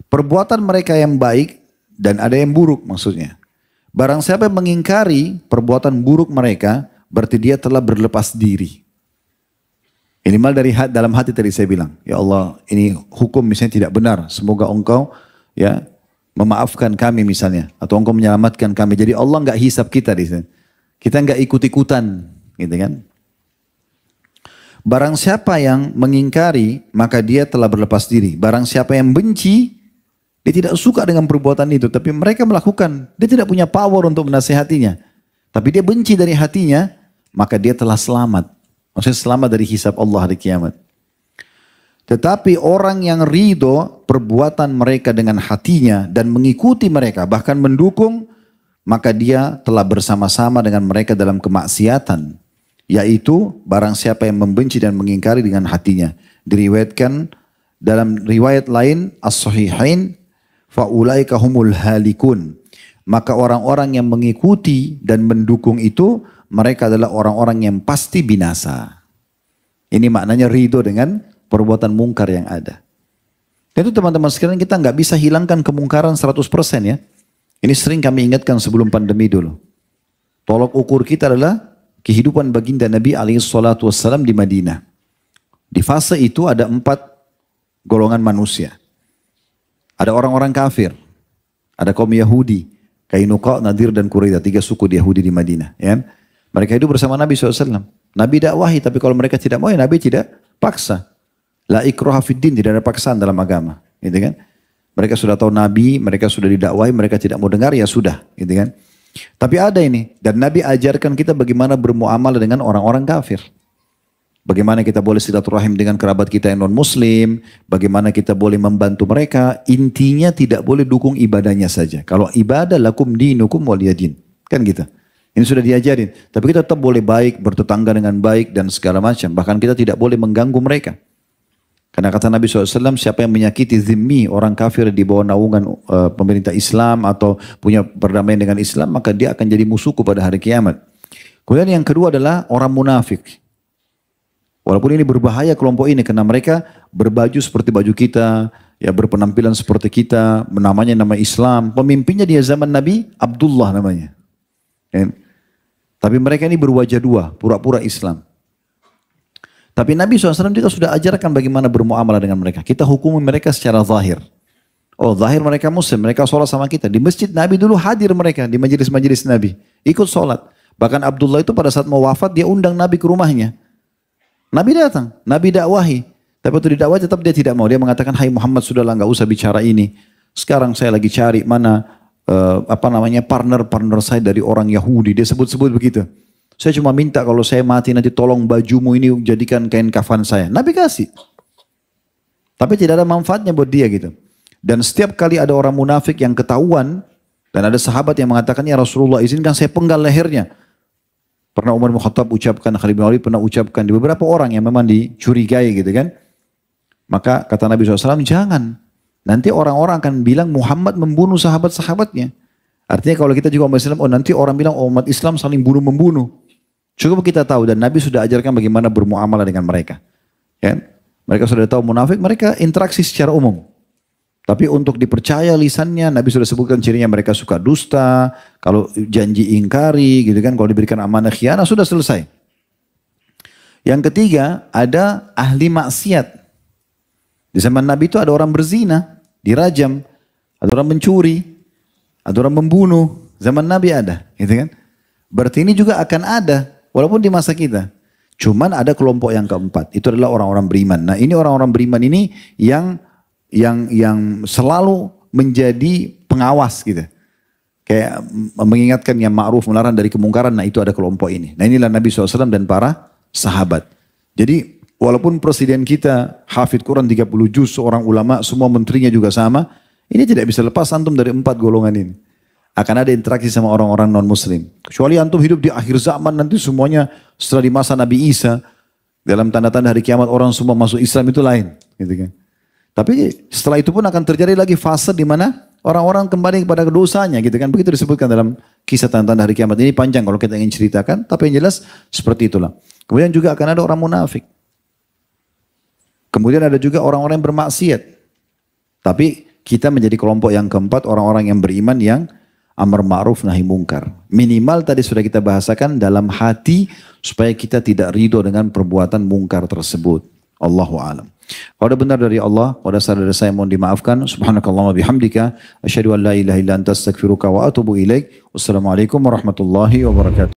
Perbuatan mereka yang baik dan ada yang buruk maksudnya. Barang siapa yang mengingkari perbuatan buruk mereka, berarti dia telah berlepas diri. Minimal dari dalam hati tadi saya bilang, ya Allah ini hukum misalnya tidak benar. Semoga engkau ya memaafkan kami misalnya, atau engkau menyelamatkan kami. Jadi Allah nggak hisap kita di sini. Kita nggak ikut-ikutan, gitu kan? Barang siapa yang mengingkari, maka dia telah berlepas diri. Barang siapa yang benci, dia tidak suka dengan perbuatan itu, tapi mereka melakukan. Dia tidak punya power untuk menasihatinya. Tapi dia benci dari hatinya, maka dia telah selamat. Maksudnya selamat dari hisap Allah hari kiamat. Tetapi orang yang ridho perbuatan mereka dengan hatinya dan mengikuti mereka, bahkan mendukung, maka dia telah bersama-sama dengan mereka dalam kemaksiatan. Yaitu barang siapa yang membenci dan mengingkari dengan hatinya. Diriwayatkan dalam riwayat lain, as-sahihain, fa'ulaika humul halikun. Maka orang-orang yang mengikuti dan mendukung itu, mereka adalah orang-orang yang pasti binasa. Ini maknanya ridho dengan perbuatan mungkar yang ada. Itu teman-teman sekalian, kita nggak bisa hilangkan kemungkaran 100% ya. Ini sering kami ingatkan sebelum pandemi dulu. Tolok ukur kita adalah kehidupan baginda Nabi SAW di Madinah. Di fase itu ada 4 golongan manusia. Ada orang-orang kafir, ada kaum Yahudi, Kainuqa, Nadir, dan Quraidah, 3 suku di Yahudi di Madinah. Ya. Mereka hidup bersama Nabi SAW. Nabi dakwahi, tapi kalau mereka tidak mau, ya Nabi tidak paksa. La ikraha fid din, tidak ada paksaan dalam agama. Gitu kan? Mereka sudah tahu Nabi, mereka sudah didakwahi, mereka tidak mau dengar, ya sudah. Gitu kan? Tapi ada ini, dan Nabi ajarkan kita bagaimana bermuamalah dengan orang-orang kafir. Bagaimana kita boleh silaturahim dengan kerabat kita yang non-muslim, bagaimana kita boleh membantu mereka. Intinya tidak boleh dukung ibadahnya saja. Kalau ibadah lakum dinukum waliyadin. Kan gitu. Ini sudah diajarin. Tapi kita tetap boleh baik, bertetangga dengan baik dan segala macam. Bahkan kita tidak boleh mengganggu mereka. Karena kata Nabi SAW, siapa yang menyakiti zimmi, orang kafir di bawah naungan pemerintah Islam atau punya perdamaian dengan Islam, maka dia akan jadi musuhku pada hari kiamat. Kemudian yang kedua adalah orang munafik. Walaupun ini berbahaya kelompok ini karena mereka berbaju seperti baju kita, ya berpenampilan seperti kita, namanya nama Islam. Pemimpinnya di zaman Nabi Abdullah namanya. Ya. Tapi mereka ini berwajah dua, pura-pura Islam. Tapi Nabi SAW juga sudah ajarkan bagaimana bermuamalah dengan mereka. Kita hukumi mereka secara zahir. Oh, zahir mereka muslim, mereka sholat sama kita. Di masjid Nabi dulu hadir mereka di majelis-majelis Nabi. Ikut sholat. Bahkan Abdullah itu pada saat mau wafat dia undang Nabi ke rumahnya. Nabi datang, Nabi dakwahi. Tapi waktu didakwahi tetap dia tidak mau. Dia mengatakan, hai Muhammad sudahlah nggak usah bicara ini. Sekarang saya lagi cari mana partner saya dari orang Yahudi. Dia sebut-sebut begitu. Saya cuma minta kalau saya mati nanti tolong bajumu ini jadikan kain kafan saya. Nabi kasih. Tapi tidak ada manfaatnya buat dia gitu. Dan setiap kali ada orang munafik yang ketahuan. Dan ada sahabat yang mengatakan, ya Rasulullah izinkan saya penggal lehernya. Pernah Umar bin Khattab ucapkan, Khalid bin Walid pernah ucapkan di beberapa orang yang memang dicurigai gitu kan. Maka kata Nabi SAW, jangan. Nanti orang-orang akan bilang Muhammad membunuh sahabat-sahabatnya. Artinya kalau kita juga umat Islam, oh nanti orang bilang oh, umat Islam saling bunuh-membunuh. Cukup kita tahu dan Nabi sudah ajarkan bagaimana bermuamalah dengan mereka. Ya? Mereka sudah tahu munafik, mereka interaksi secara umum. Tapi untuk dipercaya lisannya, Nabi sudah sebutkan cirinya mereka suka dusta, kalau janji ingkari, gitu kan, kalau diberikan amanah khianat sudah selesai. Yang ketiga, ada ahli maksiat. Di zaman Nabi itu ada orang berzina, dirajam, ada orang mencuri, ada orang membunuh. Zaman Nabi ada, gitu kan? Berarti ini juga akan ada, walaupun di masa kita. Cuman ada kelompok yang keempat, itu adalah orang-orang beriman. Nah ini orang-orang beriman ini yang selalu menjadi pengawas gitu. Kayak mengingatkan yang ma'ruf melarang dari kemungkaran. Nah itu ada kelompok ini. Nah inilah Nabi SAW dan para sahabat. Jadi walaupun presiden kita hafid Quran 30 juz, seorang ulama, semua menterinya juga sama. Ini tidak bisa lepas antum dari 4 golongan ini. Akan ada interaksi sama orang-orang non muslim. Kecuali antum hidup di akhir zaman nanti semuanya setelah di masa Nabi Isa. Dalam tanda-tanda hari kiamat orang semua masuk Islam itu lain. Gitu kan. Tapi setelah itu pun akan terjadi lagi fase di mana orang-orang kembali kepada dosanya gitu kan. Begitu disebutkan dalam kisah tanda-tanda hari kiamat. Ini panjang kalau kita ingin ceritakan. Tapi yang jelas seperti itulah. Kemudian juga akan ada orang munafik. Kemudian ada juga orang-orang yang bermaksiat. Tapi kita menjadi kelompok yang keempat, orang-orang yang beriman yang amar ma'ruf nahi mungkar. Minimal tadi sudah kita bahasakan dalam hati supaya kita tidak ridho dengan perbuatan mungkar tersebut. Allahu a'lam. Kalau ada benar dari Allah, kalau ada salah dari saya mohon dimaafkan. Subhanakallahumma bihamdika asyhadu an la ilaha illa anta astaghfiruka wa atubu ilaik. Wassalamualaikum warahmatullahi wabarakatuh.